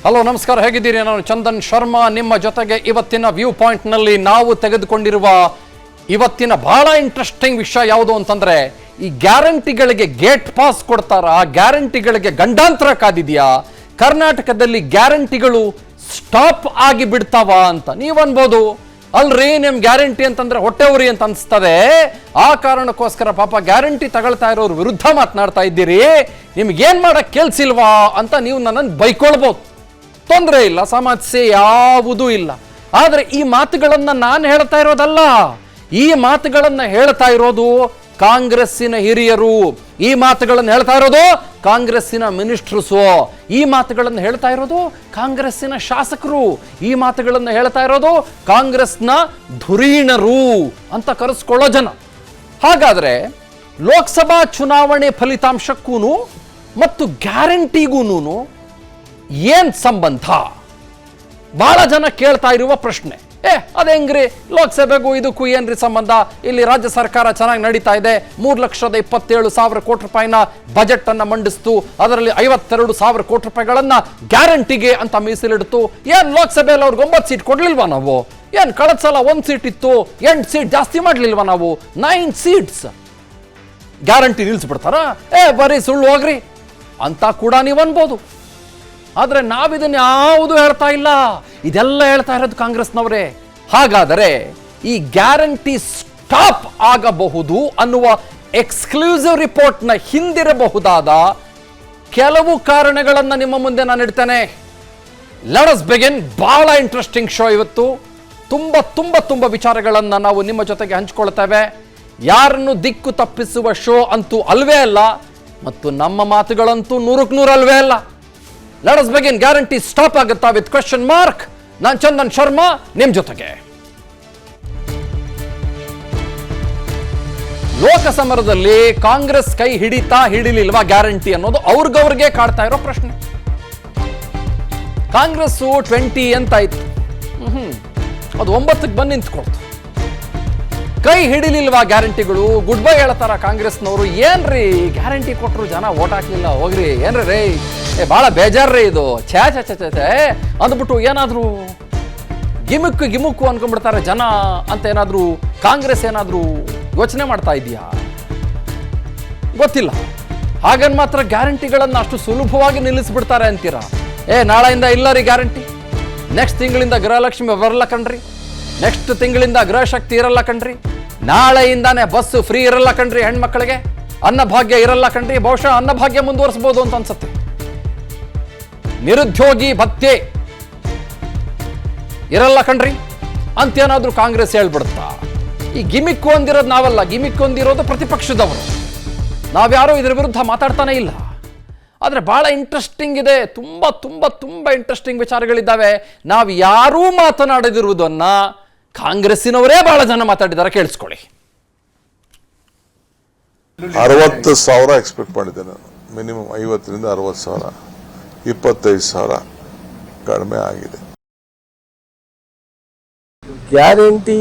Hello ನಮಸ್ಕಾರ, ಹೇಗಿದ್ದೀರಿ? ನಾನು ಚಂದನ್ ಶರ್ಮಾ ನಿಮ್ಮ ಜೊತೆಗೆ. ಇವತ್ತಿನ ವ್ಯೂ ಪಾಯಿಂಟ್ನಲ್ಲಿ ನಾವು ತೆಗೆದುಕೊಂಡಿರುವ ಇವತ್ತಿನ ಬಹಳ ಇಂಟ್ರೆಸ್ಟಿಂಗ್ ವಿಷಯ ಯಾವುದು ಅಂತಂದ್ರೆ, ಈ ಗ್ಯಾರಂಟಿಗಳಿಗೆ ಗೇಟ್ ಪಾಸ್ ಕೊಡ್ತಾರ, ಆ ಗ್ಯಾರಂಟಿಗಳಿಗೆ ಗಂಡಾಂತರ ಕಾದಿದೆಯಾ, ಕರ್ನಾಟಕದಲ್ಲಿ ಗ್ಯಾರಂಟಿಗಳು ಸ್ಟಾಪ್ ಆಗಿ ಬಿಡ್ತಾವ ಅಂತ. ನೀವು ಅನ್ಬೋದು, ಅಲ್ರಿ ನಿಮ್ ಗ್ಯಾರಂಟಿ ಅಂತಂದ್ರೆ ಹೊಟ್ಟೆ ಉರಿ ಅಂತ ಅನ್ಸ್ತದೆ, ಆ ಕಾರಣಕ್ಕೋಸ್ಕರ ಪಾಪ ಗ್ಯಾರಂಟಿ ತಗೊಳ್ತಾ ಇರೋರು ವಿರುದ್ಧ ಮಾತನಾಡ್ತಾ ಇದ್ದೀರಿ, ನಿಮ್ಗೇನ್ ಮಾಡಕ್ ಕೆಲ್ಸಿಲ್ವಾ ಅಂತ ನೀವು ನನ್ನನ್ನು ಬೈಕೊಳ್ಬಹುದು. ತೊಂದರೆ ಇಲ್ಲ, ಸಮಸ್ಯೆ ಯಾವುದೂ ಇಲ್ಲ. ಆದ್ರೆ ಈ ಮಾತುಗಳನ್ನ ನಾನು ಹೇಳ್ತಾ ಇರೋದಲ್ಲ, ಈ ಮಾತುಗಳನ್ನ ಹೇಳ್ತಾ ಇರೋದು ಕಾಂಗ್ರೆಸ್ಸಿನ ಹಿರಿಯರು, ಈ ಮಾತುಗಳನ್ನು ಹೇಳ್ತಾ ಇರೋದು ಕಾಂಗ್ರೆಸ್ಸಿನ ಮಿನಿಸ್ಟರ್ಸು, ಈ ಮಾತುಗಳನ್ನು ಹೇಳ್ತಾ ಇರೋದು ಕಾಂಗ್ರೆಸ್ಸಿನ ಶಾಸಕರು, ಈ ಮಾತುಗಳನ್ನು ಹೇಳ್ತಾ ಇರೋದು ಕಾಂಗ್ರೆಸ್ನ ಧುರೀಣರು ಅಂತ ಕರೆಸ್ಕೊಳ್ಳೋ ಜನ. ಹಾಗಾದ್ರೆ ಲೋಕಸಭಾ ಚುನಾವಣೆ ಫಲಿತಾಂಶಕ್ಕೂ ಮತ್ತು ಗ್ಯಾರಂಟಿಗೂ ಏನ್ ಸಂಬಂಧ? ಬಹಳ ಜನ ಕೇಳ್ತಾ ಇರುವ ಪ್ರಶ್ನೆ. ಅದ ಹೆಂಗ್ರಿ, ಲೋಕಸಭೆಗೂ ಇದಕ್ಕೂ ಏನ್ರಿ ಸಂಬಂಧ? ಇಲ್ಲಿ ರಾಜ್ಯ ಸರ್ಕಾರ ಚೆನ್ನಾಗಿ ನಡೀತಾ ಇದೆ, 3,27,000 ಕೋಟಿ ರೂಪಾಯಿನ ಬಜೆಟ್ ಅನ್ನ ಮಂಡಿಸ್ತು, ಅದರಲ್ಲಿ 52,000 ಕೋಟಿ ರೂಪಾಯಿಗಳನ್ನ ಗ್ಯಾರಂಟಿಗೆ ಅಂತ ಮೀಸಲಿಡ್ತು. ಏನ್ ಲೋಕಸಭೆಯಲ್ಲಿ ಅವ್ರಿಗೆ 9 ಸೀಟ್ ಕೊಡ್ಲಿಲ್ವಾ ನಾವು? ಏನ್ ಕಳೆದ ಸಲ 1 ಸೀಟ್ ಇತ್ತು, 8 ಸೀಟ್ ಜಾಸ್ತಿ ಮಾಡ್ಲಿಲ್ವಾ ನಾವು? 9 ಸೀಟ್ಸ್ ಗ್ಯಾರಂಟಿ ನಿಲ್ಸ್ಬಿಡ್ತಾರ? ಬರೀ ಸುಳ್ಳು ಹೋಗ್ರಿ ಅಂತ ಕೂಡ ನೀವು ಅನ್ಬೋದು. ಆದ್ರೆ ನಾವಿದನ್ನ ಯಾವುದು ಹೇಳ್ತಾ ಇಲ್ಲ, ಇದೆಲ್ಲ ಹೇಳ್ತಾ ಇರೋದು ಕಾಂಗ್ರೆಸ್ನವರೇ. ಹಾಗಾದರೆ ಈ ಗ್ಯಾರಂಟಿ ಸ್ಟಾಪ್ ಆಗಬಹುದು ಅನ್ನುವ ಎಕ್ಸ್ಕ್ಲೂಸಿವ್ ರಿಪೋರ್ಟ್ನ ಹಿಂದಿರಬಹುದಾದ ಕೆಲವು ಕಾರಣಗಳನ್ನು ನಿಮ್ಮ ಮುಂದೆ ನಾನು ಇಡ್ತೇನೆ. Let us begin. ಬಹಳ ಇಂಟ್ರೆಸ್ಟಿಂಗ್ ಶೋ ಇವತ್ತು. ತುಂಬ ವಿಚಾರಗಳನ್ನು ನಾವು ನಿಮ್ಮ ಜೊತೆಗೆ ಹಂಚಿಕೊಳ್ತೇವೆ. ಯಾರನ್ನು ದಿಕ್ಕು ತಪ್ಪಿಸುವ ಶೋ ಅಂತೂ ಅಲ್ವೇ ಅಲ್ಲ, ಮತ್ತು ನಮ್ಮ ಮಾತುಗಳಂತೂ 100ಕ್ಕೆ 100 ಅಲ್ವೇ ಅಲ್ಲ. Let us begin. Guarantee stop ಆಗುತ್ತಾ ವಿತ್ ಕ್ವೆಶ್ಚನ್ ಮಾರ್ಕ್. ನಾನು ಚಂದನ್ ಶರ್ಮಾ ನಿಮ್ ಜೊತೆಗೆ. ಲೋಕಸಮರದಲ್ಲಿ ಕಾಂಗ್ರೆಸ್ ಕೈ ಹಿಡಿಲಿಲ್ವಾ ಗ್ಯಾರಂಟಿ ಅನ್ನೋದು ಅವ್ರಿಗವ್ರಿಗೆ ಕಾಡ್ತಾ ಇರೋ ಪ್ರಶ್ನೆ. ಕಾಂಗ್ರೆಸ್ 20 ಅಂತಾಯ್ತು, ಅದು 9ಕ್ಕೆ ಬಂದು ನಿಂತ್ಕೊಳ್ತು. ಕೈ ಹಿಡಿಲಿಲ್ವಾ ಗ್ಯಾರಂಟಿಗಳು? ಗುಡ್ ಬೈ ಹೇಳ್ತಾರ ಕಾಂಗ್ರೆಸ್ನವರು. ಏನ್ರಿ ಗ್ಯಾರಂಟಿ ಕೊಟ್ಟರು ಜನ ಓಟ್ ಹಾಕ್ಲಿಲ್ಲ, ಹೋಗ್ರಿ ಏನ್ರಿ ರೇ, ಬಹಳ ಬೇಜಾರ್ರಿ ಇದು, ಛೇ ಅಂದ್ಬಿಟ್ಟು ಏನಾದ್ರು ಗಿಮುಕ್ಕು ಅನ್ಕೊಂಡ್ಬಿಡ್ತಾರೆ ಜನ ಅಂತ ಏನಾದ್ರು ಕಾಂಗ್ರೆಸ್ ಏನಾದ್ರು ಯೋಚನೆ ಮಾಡ್ತಾ ಇದೆಯಾ? ಗೊತ್ತಿಲ್ಲ. ಹಾಗನ್ ಮಾತ್ರ ಗ್ಯಾರಂಟಿಗಳನ್ನ ಅಷ್ಟು ಸುಲಭವಾಗಿ ನಿಲ್ಲಿಸ್ಬಿಡ್ತಾರೆ ಅಂತೀರಾ? ನಾಳೆಯಿಂದ ಇಲ್ಲ ರೀ ಗ್ಯಾರಂಟಿ, ನೆಕ್ಸ್ಟ್ ತಿಂಗಳಿಂದ ಗೃಹಲಕ್ಷ್ಮಿ ಬರಲ್ಲ ಕಣ್ರಿ, ನೆಕ್ಸ್ಟ್ ತಿಂಗಳಿಂದ ಗೃಹಶಕ್ತಿ ಇರಲ್ಲ ಕಣ್ರಿ, ನಾಳೆಯಿಂದಾನೆ ಬಸ್ ಫ್ರೀ ಇರಲ್ಲ ಕಣ್ರಿ, ಹೆಣ್ಮಕ್ಳಿಗೆ ಅನ್ನಭಾಗ್ಯ ಇರಲ್ಲ ಕಣ್ರಿ, ಬಹುಶಃ ಅನ್ನಭಾಗ್ಯ ಮುಂದುವರಿಸಬಹುದು ಅಂತ ಅನ್ಸುತ್ತೆ, ನಿರುದ್ಯೋಗಿ ಭತ್ಯೆ ಇರಲ್ಲ ಕಣ್ರಿ ಅಂತೇನಾದ್ರೂ ಕಾಂಗ್ರೆಸ್ ಹೇಳ್ಬಿಡುತ್ತಾ? ಈ ಗಿಮಿಕ್ ಹೊಂದಿರೋದು ನಾವಲ್ಲ, ಗಿಮಿಕ್ ಹೊಂದಿರೋದು ಪ್ರತಿಪಕ್ಷದವರು. ನಾವ್ಯಾರೂ ಇದರ ವಿರುದ್ಧ ಮಾತಾಡ್ತಾನೆ ಇಲ್ಲ. ಆದರೆ ಬಹಳ ಇಂಟ್ರೆಸ್ಟಿಂಗ್ ಇದೆ, ತುಂಬ ಇಂಟ್ರೆಸ್ಟಿಂಗ್ ವಿಚಾರಗಳಿದ್ದಾವೆ. ನಾವು ಯಾರೂ ಮಾತನಾಡದಿರುವುದನ್ನ ಕಾಂಗ್ರೆಸ್ಸಿನವರೇ ಬಹಳ ಜನ ಮಾತಾಡಿದ್ದಾರೆ, ಕೇಳಿಸ್ಕೊಳ್ಳಿ. 60,000 ಎಕ್ಸ್ಪೆಕ್ಟ್ ಮಾಡಿದ್ದೆ ನಾನು, ಮಿನಿಮಮ್ 50ರಿಂದ 60,000, 25,000 ಕಡಿಮೆ ಆಗಿದೆ. ಗ್ಯಾರಂಟಿ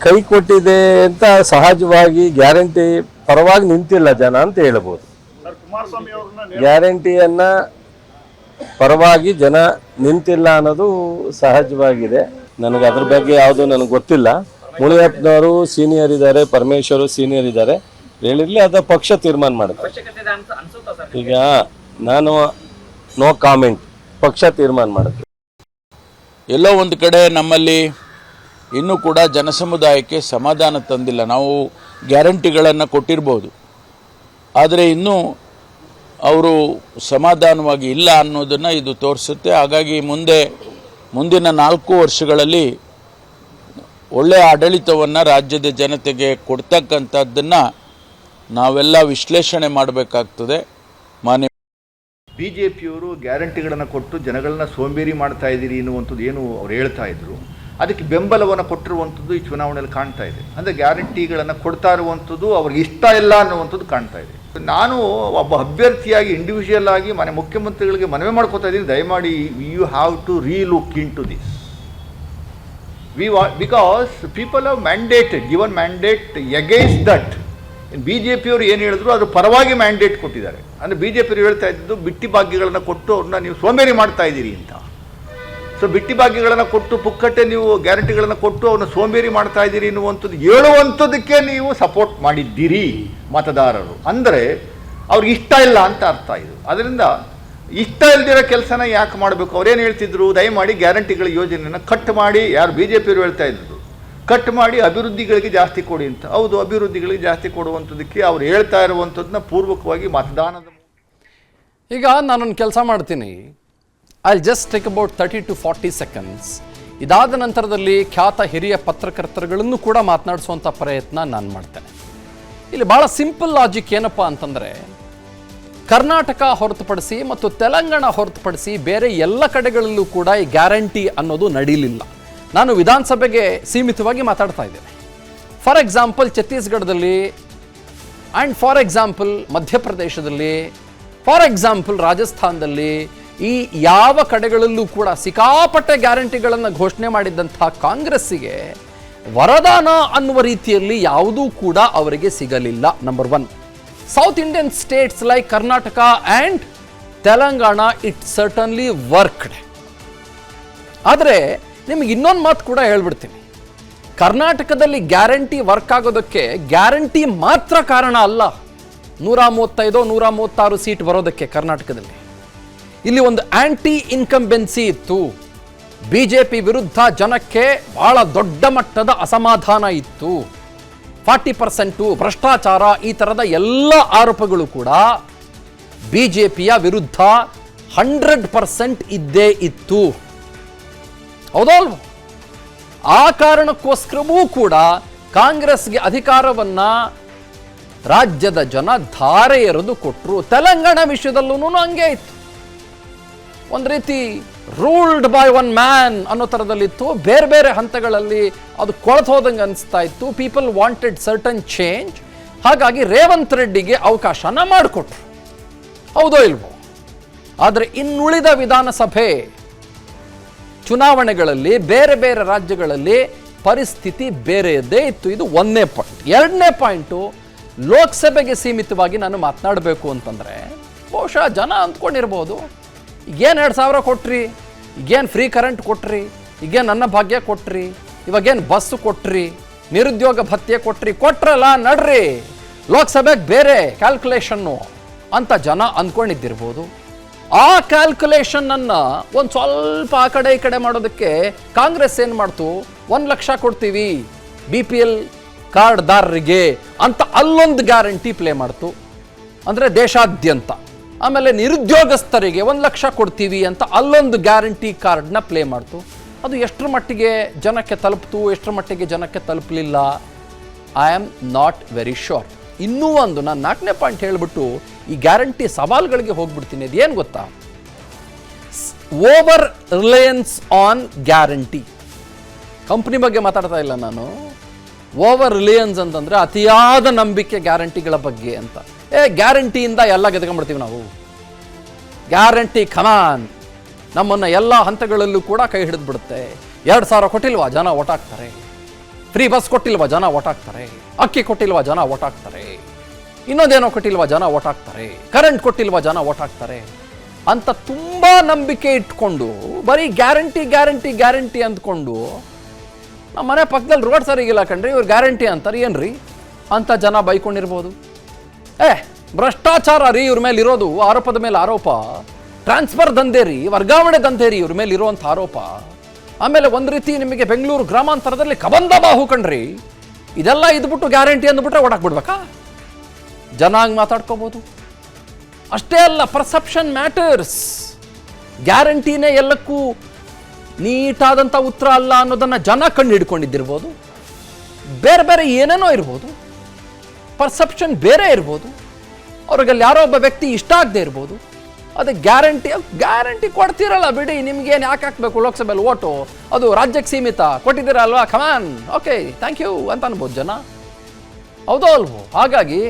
ಕೈ ಕೊಟ್ಟಿದೆ ಅಂತ ಸಹಜವಾಗಿ ಗ್ಯಾರಂಟಿ ಪರವಾಗಿ ನಿಂತಿಲ್ಲ ಜನ ಅಂತ ಹೇಳ್ಬೋದು. ಗ್ಯಾರಂಟಿಯನ್ನ ಪರವಾಗಿ ಜನ ನಿಂತಿಲ್ಲ ಅನ್ನೋದು ಸಹಜವಾಗಿದೆ. ನನಗೆ ಅದ್ರ ಬಗ್ಗೆ ಯಾವುದು ನನಗೆ ಗೊತ್ತಿಲ್ಲ. ಮುನಿಯಪ್ಪನವರು ಸೀನಿಯರ್ ಇದ್ದಾರೆ, ಪರಮೇಶ್ವರು ಸೀನಿಯರ್ ಇದ್ದಾರೆ, ಹೇಳಿರ್ಲಿ, ಅದ ಪಕ್ಷ ತೀರ್ಮಾನ ಮಾಡುತ್ತೆ. ಈಗ ನಾನು ನೋ ಕಾಮೆಂಟ್, ಪಕ್ಷ ತೀರ್ಮಾನ ಮಾಡುತ್ತೆ. ಎಲ್ಲೋ ಒಂದು ಕಡೆ ನಮ್ಮಲ್ಲಿ ಇನ್ನೂ ಕೂಡ ಜನಸಮುದಾಯಕ್ಕೆ ಸಮಾಧಾನ ತಂದಿಲ್ಲ. ನಾವು ಗ್ಯಾರಂಟಿಗಳನ್ನು ಕೊಟ್ಟಿರ್ಬೋದು, ಆದರೆ ಇನ್ನೂ ಅವರು ಸಮಾಧಾನವಾಗಿ ಇಲ್ಲ ಅನ್ನೋದನ್ನು ಇದು ತೋರಿಸುತ್ತೆ. ಹಾಗಾಗಿ ಮುಂದಿನ 4 ವರ್ಷಗಳಲ್ಲಿ ಒಳ್ಳೆಯ ಆಡಳಿತವನ್ನು ರಾಜ್ಯದ ಜನತೆಗೆ ಕೊಡ್ತಕ್ಕಂಥದ್ದನ್ನು ನಾವೆಲ್ಲ ವಿಶ್ಲೇಷಣೆ ಮಾಡಬೇಕಾಗ್ತದೆ. ಮಾನ್ಯ BJPಯವರು ಗ್ಯಾರಂಟಿಗಳನ್ನು ಕೊಟ್ಟು ಜನಗಳನ್ನ ಸೋಂಬೇರಿ ಮಾಡ್ತಾ ಇದ್ದೀರಿ ಎನ್ನುವಂಥದ್ದು ಏನು ಅವ್ರು ಹೇಳ್ತಾ ಇದ್ರು, ಅದಕ್ಕೆ ಬೆಂಬಲವನ್ನು ಕೊಟ್ಟಿರುವಂಥದ್ದು ಈ ಚುನಾವಣೆಯಲ್ಲಿ ಕಾಣ್ತಾ ಇದೆ. ಅಂದರೆ ಗ್ಯಾರಂಟಿಗಳನ್ನು ಕೊಡ್ತಾ ಇರುವಂಥದ್ದು ಅವ್ರಿಗೆ ಇಷ್ಟ ಇಲ್ಲ ಅನ್ನುವಂಥದ್ದು ಕಾಣ್ತಾ ಇದೆ. ನಾನು ಒಬ್ಬ ಅಭ್ಯರ್ಥಿಯಾಗಿ ಇಂಡಿವಿಜುವಲ್ ಆಗಿ ಮುಖ್ಯಮಂತ್ರಿಗಳಿಗೆ ಮನವಿ ಮಾಡ್ಕೋತಾ ಇದ್ದೀನಿ, ದಯಮಾಡಿ you have to relook into this. because people have given mandate against that. BJP ಅವರು ಏನು ಹೇಳಿದ್ರು ಅದ್ರ ಪರವಾಗಿ ಮ್ಯಾಂಡೇಟ್ ಕೊಟ್ಟಿದ್ದಾರೆ. ಅಂದರೆ BJP ಅವರು ಹೇಳ್ತಾ ಇದ್ದು ಬಿಟ್ಟಿ ಭಾಗ್ಯಗಳನ್ನು ಕೊಟ್ಟು ಅವ್ರನ್ನ ನೀವು ಸೋಂಬೇರಿ ಮಾಡ್ತಾ ಇದ್ದೀರಿ ಅಂತ. ಸೊ ಬಿಟ್ಟಿ ಭಾಗ್ಯಗಳನ್ನು ಕೊಟ್ಟು ಪುಕ್ಕಟ್ಟೆ ನೀವು ಗ್ಯಾರಂಟಿಗಳನ್ನು ಕೊಟ್ಟು ಅವ್ರನ್ನ ಸೋಂಬೇರಿ ಮಾಡ್ತಾ ಇದ್ದೀರಿ ಅನ್ನುವಂಥದ್ದು ಹೇಳುವಂಥದ್ದಕ್ಕೆ ನೀವು ಸಪೋರ್ಟ್ ಮಾಡಿದ್ದೀರಿ ಮತದಾರರು. ಅಂದರೆ ಅವ್ರಿಗೆ ಇಷ್ಟ ಇಲ್ಲ ಅಂತ ಅರ್ಥ ಇದು. ಅದರಿಂದ ಇಷ್ಟ ಇಲ್ದಿರೋ ಕೆಲಸನ ಯಾಕೆ ಮಾಡಬೇಕು? ಅವ್ರೇನು ಹೇಳ್ತಿದ್ರು, ದಯಮಾಡಿ ಗ್ಯಾರಂಟಿಗಳ ಯೋಜನೆಯನ್ನು ಕಟ್ ಮಾಡಿ, ಯಾರು BJP ಅವರು ಹೇಳ್ತಾ ಇದ್ರು ಕಟ್ ಮಾಡಿ ಅಭಿವೃದ್ಧಿಗಳಿಗೆ ಜಾಸ್ತಿ ಕೊಡಿ ಅಂತ. ಹೌದು, ಅಭಿವೃದ್ಧಿಗಳಿಗೆ ಜಾಸ್ತಿ ಕೊಡುವಂಥದ್ದಕ್ಕೆ ಅವ್ರು ಹೇಳ್ತಾ ಇರುವಂಥದ್ದನ್ನ ಪೂರ್ವಕವಾಗಿ ಮತದಾನದ ಈಗ ನಾನೊಂದು ಕೆಲಸ ಮಾಡ್ತೀನಿ. I just take about 30 to 40 seconds. ಇದಾದ ನಂತರದಲ್ಲಿ ಖ್ಯಾತ ಹಿರಿಯ ಪತ್ರಕರ್ತರುಗಳನ್ನು ಕೂಡ ಮಾತನಾಡಿಸುವಂಥ ಪ್ರಯತ್ನ ನಾನು ಮಾಡ್ತೇನೆ. ಇಲ್ಲಿ ಭಾಳ ಸಿಂಪಲ್ ಲಾಜಿಕ್ ಏನಪ್ಪ ಅಂತಂದರೆ, ಕರ್ನಾಟಕ ಹೊರತುಪಡಿಸಿ ಮತ್ತು ತೆಲಂಗಾಣ ಹೊರತುಪಡಿಸಿ ಬೇರೆ ಎಲ್ಲ ಕಡೆಗಳಲ್ಲೂ ಕೂಡ ಈ ಗ್ಯಾರಂಟಿ ಅನ್ನೋದು ನಡೀಲಿಲ್ಲ. ನಾನು ವಿಧಾನಸಭೆಗೆ ಸೀಮಿತವಾಗಿ ಮಾತಾಡ್ತಾ ಇದ್ದೇನೆ. ಫಾರ್ ಎಕ್ಸಾಂಪಲ್ ಛತ್ತೀಸ್ಗಢದಲ್ಲಿ, ಆ್ಯಂಡ್ ಫಾರ್ ಎಕ್ಸಾಂಪಲ್ ಮಧ್ಯಪ್ರದೇಶದಲ್ಲಿ, ಫಾರ್ ಎಕ್ಸಾಂಪಲ್ ರಾಜಸ್ಥಾನದಲ್ಲಿ, ಈ ಯಾವ ಕಡೆಗಳಲ್ಲೂ ಕೂಡ ಸಿಕ್ಕಾಪಟ್ಟೆ ಗ್ಯಾರಂಟಿಗಳನ್ನು ಘೋಷಣೆ ಮಾಡಿದ್ದಂಥ ಕಾಂಗ್ರೆಸ್ಸಿಗೆ ವರದಾನ ಅನ್ನುವ ರೀತಿಯಲ್ಲಿ ಯಾವುದೂ ಕೂಡ ಅವರಿಗೆ ಸಿಗಲಿಲ್ಲ. Number 1, south Indian States like Karnataka and Telangana it certainly worked. ಆದರೆ ನಿಮಗೆ ಇನ್ನೊಂದು ಮಾತು ಕೂಡ ಹೇಳ್ಬಿಡ್ತೀನಿ. ಕರ್ನಾಟಕದಲ್ಲಿ ಗ್ಯಾರಂಟಿ ವರ್ಕ್ ಆಗೋದಕ್ಕೆ ಗ್ಯಾರಂಟಿ ಮಾತ್ರ ಕಾರಣ ಅಲ್ಲ. 135 136 ಸೀಟ್ ಬರೋದಕ್ಕೆ ಕರ್ನಾಟಕದಲ್ಲಿ ಇಲ್ಲಿ ಒಂದು ಆಂಟಿ ಇನ್ಕಂಬೆನ್ಸಿ ಇತ್ತು. BJP ವಿರುದ್ಧ ಜನಕ್ಕೆ ಬಹಳ ದೊಡ್ಡ ಮಟ್ಟದ ಅಸಮಾಧಾನ ಇತ್ತು. 40% ಭ್ರಷ್ಟಾಚಾರ, ಈ ಥರದ ಎಲ್ಲ ಆರೋಪಗಳು ಕೂಡ BJPಯ ವಿರುದ್ಧ 100% ಇದ್ದೇ ಇತ್ತು. ಹೌದಲ್ವ? ಆ ಕಾರಣಕ್ಕೋಸ್ಕರವೂ ಕೂಡ ಕಾಂಗ್ರೆಸ್ಗೆ ಅಧಿಕಾರವನ್ನ ರಾಜ್ಯದ ಜನ ಧಾರೆ ಎರೆದು ಕೊಟ್ಟರು. ತೆಲಂಗಾಣ ವಿಷಯದಲ್ಲೂ ಹಂಗೆ ಇತ್ತು. ಒಂದು ರೀತಿ ರೂಲ್ಡ್ ಬೈ ಒನ್ ಮ್ಯಾನ್ ಅನ್ನೋ ಥರದಲ್ಲಿತ್ತು. ಬೇರೆ ಬೇರೆ ಹಂತಗಳಲ್ಲಿ ಅದು ಕೊಳತು ಹೋದಂಗೆ ಅನಿಸ್ತಾ ಇತ್ತು. People wanted certain change. ಹಾಗಾಗಿ ರೇವಂತ್ ರೆಡ್ಡಿಗೆ ಅವಕಾಶನ ಮಾಡಿಕೊಟ್ರು. ಹೌದೋ ಇಲ್ವೋ? ಆದರೆ ಇನ್ನುಳಿದ ವಿಧಾನಸಭೆ ಚುನಾವಣೆಗಳಲ್ಲಿ ಬೇರೆ ಬೇರೆ ರಾಜ್ಯಗಳಲ್ಲಿ ಪರಿಸ್ಥಿತಿ ಬೇರೆಯದೇ ಇತ್ತು. ಇದು 1ನೇ ಪಾಯಿಂಟ್. 2ನೇ ಪಾಯಿಂಟು, ಲೋಕಸಭೆಗೆ ಸೀಮಿತವಾಗಿ ನಾನು ಮಾತನಾಡಬೇಕು ಅಂತಂದರೆ, ಬಹುಶಃ ಜನ ಅಂದ್ಕೊಂಡಿರ್ಬೋದು, ಈಗೇನು 2,000 ಕೊಟ್ರಿ, ಈಗೇನು ಫ್ರೀ ಕರೆಂಟ್ ಕೊಟ್ರಿ, ಈಗೇನು ನನ್ನ ಭಾಗ್ಯ ಕೊಟ್ರಿ, ಇವಾಗೇನು ಬಸ್ ಕೊಟ್ರಿ, ನಿರುದ್ಯೋಗ ಭತ್ಯೆ ಕೊಟ್ರಿ, ಕೊಟ್ರಲ್ಲ ನಡ್ರಿ, ಲೋಕಸಭೆಗೆ ಬೇರೆ ಕ್ಯಾಲ್ಕುಲೇಷನ್ನು ಅಂತ ಜನ ಅಂದ್ಕೊಂಡಿದ್ದಿರ್ಬೋದು. ಆ ಕ್ಯಾಲ್ಕುಲೇಷನ್ನನ್ನು ಒಂದು ಸ್ವಲ್ಪ ಆ ಕಡೆ ಈ ಕಡೆ ಮಾಡೋದಕ್ಕೆ ಕಾಂಗ್ರೆಸ್ ಏನು ಮಾಡ್ತು, 1 ಲಕ್ಷ ಕೊಡ್ತೀವಿ BPL ಕಾರ್ಡ್ದಾರರಿಗೆ ಅಂತ ಅಲ್ಲೊಂದು ಗ್ಯಾರಂಟಿ ಪ್ಲೇ ಮಾಡ್ತು, ಅಂದರೆ ದೇಶಾದ್ಯಂತ. ಆಮೇಲೆ ನಿರುದ್ಯೋಗಸ್ಥರಿಗೆ 1 ಲಕ್ಷ ಕೊಡ್ತೀವಿ ಅಂತ ಅಲ್ಲೊಂದು ಗ್ಯಾರಂಟಿ ಕಾರ್ಡ್ನ ಪ್ಲೇ ಮಾಡ್ತು. ಅದು ಎಷ್ಟರ ಮಟ್ಟಿಗೆ ಜನಕ್ಕೆ ತಲುಪ್ತು, ಎಷ್ಟರ ಮಟ್ಟಿಗೆ ಜನಕ್ಕೆ ತಲುಪಲಿಲ್ಲ, I am not very sure. ಇನ್ನೂ ಒಂದು, ನಾನು 4ನೇ ಪಾಯಿಂಟ್ ಹೇಳಿಬಿಟ್ಟು ಈ ಗ್ಯಾರಂಟಿ ಸವಾಲುಗಳಿಗೆ ಹೋಗ್ಬಿಡ್ತೀನಿ. ಅದೇನು ಗೊತ್ತಾ, over Reliance on guarantee. Company ಬಗ್ಗೆ ಮಾತಾಡ್ತಾ ಇಲ್ಲ ನಾನು. ಓವರ್ ರಿಲಯನ್ಸ್ ಅಂತಂದರೆ ಅತಿಯಾದ ನಂಬಿಕೆ ಗ್ಯಾರಂಟಿಗಳ ಬಗ್ಗೆ ಅಂತ. ಗ್ಯಾರಂಟಿಯಿಂದ ಎಲ್ಲ ಗೆದ್ಕೊಂಡ್ಬಿಡ್ತೀವಿ ನಾವು. ಗ್ಯಾರಂಟಿ ಕಮಾನ್ ನಮ್ಮನ್ನು ಎಲ್ಲ ಹಂತಗಳಲ್ಲೂ ಕೂಡ ಕೈ ಹಿಡಿದು ಬಿಡುತ್ತೆ. 2,000 ಕೊಟ್ಟಿಲ್ವಾ, ಜನ ಓಟ್ ಹಾಕ್ತಾರೆ. ಫ್ರೀ ಬಸ್ ಕೊಟ್ಟಿಲ್ವಾ, ಜನ ಓಟ್ ಹಾಕ್ತಾರೆ. ಅಕ್ಕಿ ಕೊಟ್ಟಿಲ್ವಾ, ಜನ ಓಟ್ ಹಾಕ್ತಾರೆ. ಇನ್ನೊಂದೇನೋ ಕೊಟ್ಟಿಲ್ವಾ, ಜನ ಓಟ್ ಹಾಕ್ತಾರೆ. ಕರೆಂಟ್ ಕೊಟ್ಟಿಲ್ವಾ, ಜನ ಓಟ್ ಹಾಕ್ತಾರೆ ಅಂತ ತುಂಬ ನಂಬಿಕೆ ಇಟ್ಕೊಂಡು ಬರೀ ಗ್ಯಾರಂಟಿ ಗ್ಯಾರಂಟಿ ಗ್ಯಾರಂಟಿ ಅಂದ್ಕೊಂಡು, ನಮ್ಮ ಮನೆ ಪಕ್ಕದಲ್ಲಿ ರೋಡ್ ಸರಿಗಿಲ್ಲ ಕಣ್ರಿ, ಇವ್ರು ಗ್ಯಾರಂಟಿ ಅಂತಾರೆ, ಏನ್ರಿ ಅಂತ ಜನ ಬೈಕೊಂಡಿರ್ಬೋದು. ಭ್ರಷ್ಟಾಚಾರ ರೀ ಇವ್ರ ಮೇಲೆ ಇರೋದು, ಆರೋಪದ ಮೇಲೆ ಆರೋಪ. ಟ್ರಾನ್ಸ್ಫರ್ ದಂಧೆ ರೀ, ವರ್ಗಾವಣೆ ದಂಧೆ ರೀ ಇವ್ರ ಮೇಲೆ ಇರುವಂಥ ಆರೋಪ. ಆಮೇಲೆ ಒಂದು ರೀತಿ ನಿಮಗೆ ಬೆಂಗಳೂರು ಗ್ರಾಮಾಂತರದಲ್ಲಿ ಕಬಂದ ಬಾಹು ಕಣ್ರಿ. ಇದೆಲ್ಲ ಇದ್ಬಿಟ್ಟು ಗ್ಯಾರಂಟಿ ಅಂದ್ಬಿಟ್ರೆ ಓಡಾಕ್ಬಿಡ್ಬೇಕಾ? ಜನ ಹಂಗೆ ಮಾತಾಡ್ಕೋಬೋದು. ಅಷ್ಟೇ ಅಲ್ಲ, ಪರ್ಸೆಪ್ಷನ್ ಮ್ಯಾಟರ್ಸ್. ಗ್ಯಾರಂಟಿನೇ ಎಲ್ಲಕ್ಕೂ ನೀಟಾದಂಥ ಉತ್ತರ ಅಲ್ಲ ಅನ್ನೋದನ್ನು ಜನ ಕಂಡು ಹಿಡ್ಕೊಂಡಿದ್ದಿರ್ಬೋದು. ಬೇರೆ ಬೇರೆ ಏನೇನೋ ಇರ್ಬೋದು, ಪರ್ಸೆಪ್ಷನ್ ಬೇರೆ ಇರ್ಬೋದು. ಅವ್ರಿಗಲ್ಲಿ ಯಾರೋ ಒಬ್ಬ ವ್ಯಕ್ತಿ ಇಷ್ಟ ಆಗದೆ ಇರ್ಬೋದು. ಅದು ಗ್ಯಾರಂಟಿ ಕೊಡ್ತೀರಲ್ಲ ಬಿಡಿ, ನಿಮ್ಗೇನು ಯಾಕೆ ಹಾಕಬೇಕು ಲೋಕಸಭೆಯಲ್ಲಿ ಓಟು, ಅದು ರಾಜ್ಯಕ್ಕೆ ಸೀಮಿತ, ಕೊಟ್ಟಿದ್ದೀರ ಅಲ್ವಾ, ಕಮಾನ್ ಓಕೆ ಥ್ಯಾಂಕ್ ಯು ಅಂತ ಅನ್ಬೋದು ಜನ. ಹೌದೋ ಅಲ್ವೋ? ಹಾಗಾಗಿ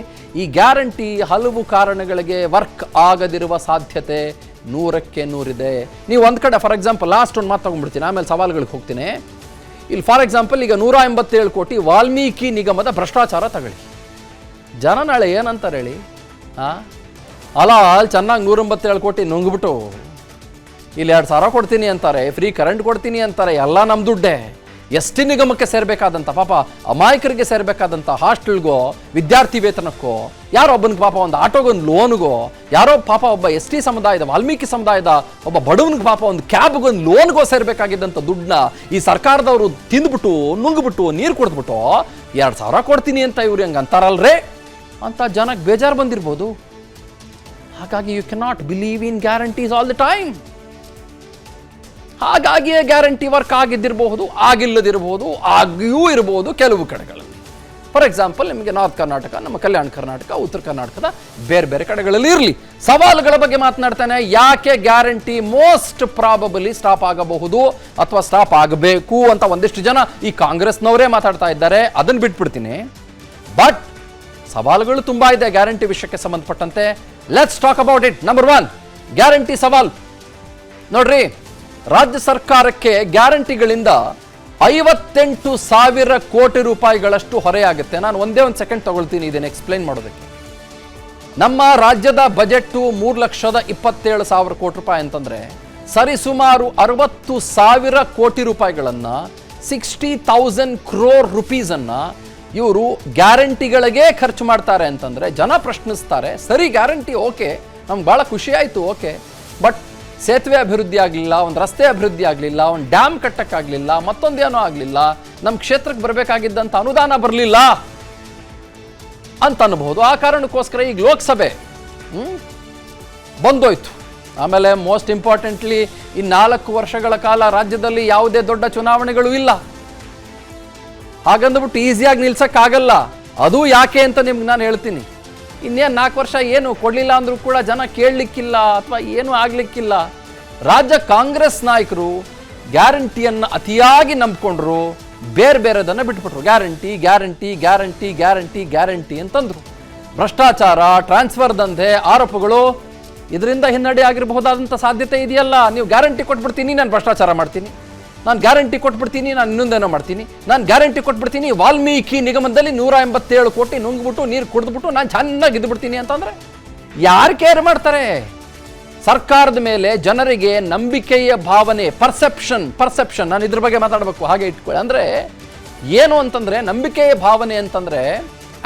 ಈ ಗ್ಯಾರಂಟಿ ಹಲವು ಕಾರಣಗಳಿಗೆ ವರ್ಕ್ ಆಗದಿರುವ ಸಾಧ್ಯತೆ 100ಕ್ಕೆ 100 ಇದೆ. ನೀವು ಒಂದು ಕಡೆ ಫಾರ್ ಎಕ್ಸಾಂಪಲ್ ಲಾಸ್ಟ್ ಒಂದು ಮಾತು ತೊಗೊಂಡ್ಬಿಡ್ತೀನಿ, ಆಮೇಲೆ ಸವಾಲುಗಳಿಗೆ ಹೋಗ್ತೀನಿ. ಇಲ್ಲಿ ಫಾರ್ ಎಕ್ಸಾಂಪಲ್ ಈಗ 187 ಕೋಟಿ ವಾಲ್ಮೀಕಿ ನಿಗಮದ ಭ್ರಷ್ಟಾಚಾರ ತಗೊಳ್ಳಿ. ಜನ ನಾಳೆ ಏನಂತಾರೆ ಹೇಳಿ? ಅಲ್ಲ ಅಲ್ಲಿ ಚೆನ್ನಾಗಿ 197 ಕೋಟಿ ನುಂಗ್ಬಿಟ್ಟು ಇಲ್ಲಿ 2,000 ಕೊಡ್ತೀನಿ ಅಂತಾರೆ, ಫ್ರೀ ಕರೆಂಟ್ ಕೊಡ್ತೀನಿ ಅಂತಾರೆ, ಎಲ್ಲ ನಮ್ಮ ದುಡ್ಡೇ. ಎಸ್ ಟಿ ನಿಗಮಕ್ಕೆ ಸೇರಬೇಕಾದಂಥ ಪಾಪ ಅಮಾಯಕರಿಗೆ ಸೇರಬೇಕಾದಂಥ ಹಾಸ್ಟೆಲ್ಗೋ ವಿದ್ಯಾರ್ಥಿ ವೇತನಕ್ಕೋ ಯಾರೊಬ್ಬನಿಗೆ ಪಾಪ ಒಂದು ಆಟೋಗೊಂದು ಲೋನ್ಗೋ ಯಾರೋ ಪಾಪ ಒಬ್ಬ ಎಸ್ ಟಿ ಸಮುದಾಯದ ವಾಲ್ಮೀಕಿ ಸಮುದಾಯದ ಒಬ್ಬ ಬಡವನಿಗೆ ಪಾಪ ಒಂದು ಕ್ಯಾಬ್ಗೊಂದು ಲೋನ್ಗೋ ಸೇರಬೇಕಾಗಿದ್ದಂಥ ದುಡ್ಡನ್ನ ಈ ಸರ್ಕಾರದವರು ತಿಂದ್ಬಿಟ್ಟು ನುಂಗ್ಬಿಟ್ಟು ನೀರು ಕುಡಿದ್ಬಿಟ್ಟು 2,000 ಕೊಡ್ತೀನಿ ಅಂತ ಇವ್ರು ಹೆಂಗೆ ಅಂತಾರಲ್ರೇ ಅಂತ ಜನಕ್ಕೆ ಬೇಜಾರು ಬಂದಿರ್ಬೋದು. ಹಾಗಾಗಿ you cannot believe in guarantees all the time. ಹಾಗಾಗಿಯೇ ಗ್ಯಾರಂಟಿ ವರ್ಕ್ ಆಗಿದ್ದಿರಬಹುದು, ಆಗಿಲ್ಲದಿರಬಹುದು, ಆಗಿಯೂ ಇರಬಹುದು ಕೆಲವು ಕಡೆಗಳಲ್ಲಿ. ಫಾರ್ ಎಕ್ಸಾಂಪಲ್ ನಿಮಗೆ ನಾರ್ತ್ ಕರ್ನಾಟಕ, ನಮ್ಮ ಕಲ್ಯಾಣ ಕರ್ನಾಟಕ, ಉತ್ತರ ಕರ್ನಾಟಕದ ಬೇರೆ ಬೇರೆ ಕಡೆಗಳಲ್ಲಿ ಇರಲಿ. ಸವಾಲುಗಳ ಬಗ್ಗೆ ಮಾತನಾಡ್ತಾನೆ. ಯಾಕೆ ಗ್ಯಾರಂಟಿ ಮೋಸ್ಟ್ ಪ್ರಾಬಬಲಿ ಸ್ಟಾಪ್ ಆಗಬಹುದು ಅಥವಾ ಸ್ಟಾಪ್ ಆಗಬೇಕು ಅಂತ ಒಂದಿಷ್ಟು ಜನ ಈ ಕಾಂಗ್ರೆಸ್ನವರೇ ಮಾತಾಡ್ತಾ ಇದ್ದಾರೆ. ಅದನ್ನು ಬಿಟ್ಬಿಡ್ತೀನಿ. ಬಟ್ ಸವಾಲುಗಳು ತುಂಬಾ ಇದೆ ಗ್ಯಾರಂಟಿ ವಿಷಯಕ್ಕೆ ಸಂಬಂಧಪಟ್ಟಂತೆ. Let's talk about it. Number 1, guarantee ಸವಾಲ್. ನೋಡ್ರಿ, ರಾಜ್ಯ ಸರ್ಕಾರಕ್ಕೆ ಗ್ಯಾರಂಟಿಗಳಿಂದ 58,000 ಕೋಟಿ ರೂಪಾಯಿಗಳಷ್ಟು ಹೊರೆಯಾಗುತ್ತೆ. ನಾನು ಒಂದೇ ಒಂದು ಸೆಕೆಂಡ್ ತಗೊಳ್ತೀನಿ ಇದನ್ನು ಎಕ್ಸ್ಪ್ಲೈನ್ ಮಾಡೋದಕ್ಕೆ. ನಮ್ಮ ರಾಜ್ಯದ ಬಜೆಟ್ 3,27,000 ಕೋಟಿ ರೂಪಾಯಿ ಅಂತಂದ್ರೆ ಸರಿಸುಮಾರು 60,000 ಕೋಟಿ ರೂಪಾಯಿಗಳನ್ನ 60,000 ಕ್ರೋರ್ ರುಪೀಸನ್ನ ಇವರು ಗ್ಯಾರಂಟಿಗಳಿಗೆ ಖರ್ಚು ಮಾಡ್ತಾರೆ ಅಂತಂದ್ರೆ ಜನ ಪ್ರಶ್ನಿಸ್ತಾರೆ. ಸರಿ, ಗ್ಯಾರಂಟಿ ಓಕೆ, ನಮ್ಗೆ ಭಾಳ ಖುಷಿ ಆಯಿತು, ಓಕೆ, ಬಟ್ ಸೇತುವೆ ಅಭಿವೃದ್ಧಿ ಆಗಲಿಲ್ಲ, ಒಂದು ರಸ್ತೆ ಅಭಿವೃದ್ಧಿ ಆಗಲಿಲ್ಲ, ಒಂದು ಡ್ಯಾಮ್ ಕಟ್ಟಕ್ಕಾಗಲಿಲ್ಲ, ಮತ್ತೊಂದೇನೋ ಆಗಲಿಲ್ಲ, ನಮ್ಮ ಕ್ಷೇತ್ರಕ್ಕೆ ಬರಬೇಕಾಗಿದ್ದಂಥ ಅನುದಾನ ಬರಲಿಲ್ಲ ಅಂತ ಅನ್ಬಹುದು. ಆ ಕಾರಣಕ್ಕೋಸ್ಕರ ಈಗ ಲೋಕಸಭೆ ಬಂದೋಯ್ತು. ಆಮೇಲೆ ಮೋಸ್ಟ್ ಇಂಪಾರ್ಟೆಂಟ್ಲಿ ಈ 4 ವರ್ಷಗಳ ಕಾಲ ರಾಜ್ಯದಲ್ಲಿ ಯಾವುದೇ ದೊಡ್ಡ ಚುನಾವಣೆಗಳು ಇಲ್ಲ. ಹಾಗಂದ್ಬಿಟ್ಟು ಈಸಿಯಾಗಿ ನಿಲ್ಸಕ್ಕಾಗಲ್ಲ. ಅದು ಯಾಕೆ ಅಂತ ನಿಮ್ಗೆ ನಾನು ಹೇಳ್ತೀನಿ. ಇನ್ನೇನು 4 ವರ್ಷ ಏನು ಕೊಡಲಿಲ್ಲ ಅಂದರೂ ಕೂಡ ಜನ ಕೇಳಲಿಕ್ಕಿಲ್ಲ ಅಥವಾ ಏನೂ ಆಗಲಿಕ್ಕಿಲ್ಲ. ರಾಜ್ಯ ಕಾಂಗ್ರೆಸ್ ನಾಯಕರು ಗ್ಯಾರಂಟಿಯನ್ನು ಅತಿಯಾಗಿ ನಂಬ್ಕೊಂಡ್ರು, ಬೇರೆ ಬೇರೆದನ್ನು ಬಿಟ್ಬಿಟ್ರು. Guarantee guarantee guarantee guarantee guarantee ಅಂತಂದ್ರು. ಭ್ರಷ್ಟಾಚಾರ, ಟ್ರಾನ್ಸ್ಫರ್ ದಂಧೆ ಆರೋಪಗಳು, ಇದರಿಂದ ಹಿನ್ನಡೆ ಆಗಿರಬಹುದಾದಂಥ ಸಾಧ್ಯತೆ ಇದೆಯಲ್ಲ. ನೀವು ಗ್ಯಾರಂಟಿ ಕೊಟ್ಬಿಡ್ತೀನಿ, ನಾನು ಭ್ರಷ್ಟಾಚಾರ ಮಾಡ್ತೀನಿ, ನಾನು ಗ್ಯಾರಂಟಿ ಕೊಟ್ಬಿಡ್ತೀನಿ, ನಾನು ಇನ್ನೊಂದೇನೋ ಮಾಡ್ತೀನಿ, ನಾನು ಗ್ಯಾರಂಟಿ ಕೊಟ್ಬಿಡ್ತೀನಿ, ವಾಲ್ಮೀಕಿ ನಿಗಮದಲ್ಲಿ 187 ಕೋಟಿ ನುಂಗ್ಬಿಟ್ಟು ನೀರು ಕುಡಿದ್ಬಿಟ್ಟು ನಾನು ಚೆನ್ನಾಗಿ ಇದ್ಬಿಡ್ತೀನಿ ಅಂತಂದರೆ ಯಾರು ಕೇರ್ ಮಾಡ್ತಾರೆ? ಸರ್ಕಾರದ ಮೇಲೆ ಜನರಿಗೆ ನಂಬಿಕೆಯ ಭಾವನೆ, ಪರ್ಸೆಪ್ಷನ್ ನಾನು ಇದ್ರ ಬಗ್ಗೆ ಮಾತಾಡಬೇಕು, ಹಾಗೆ ಇಟ್ಕೊಳ್ಳಿ. ಅಂದರೆ ಏನು ಅಂತಂದರೆ ನಂಬಿಕೆಯ ಭಾವನೆ ಅಂತಂದರೆ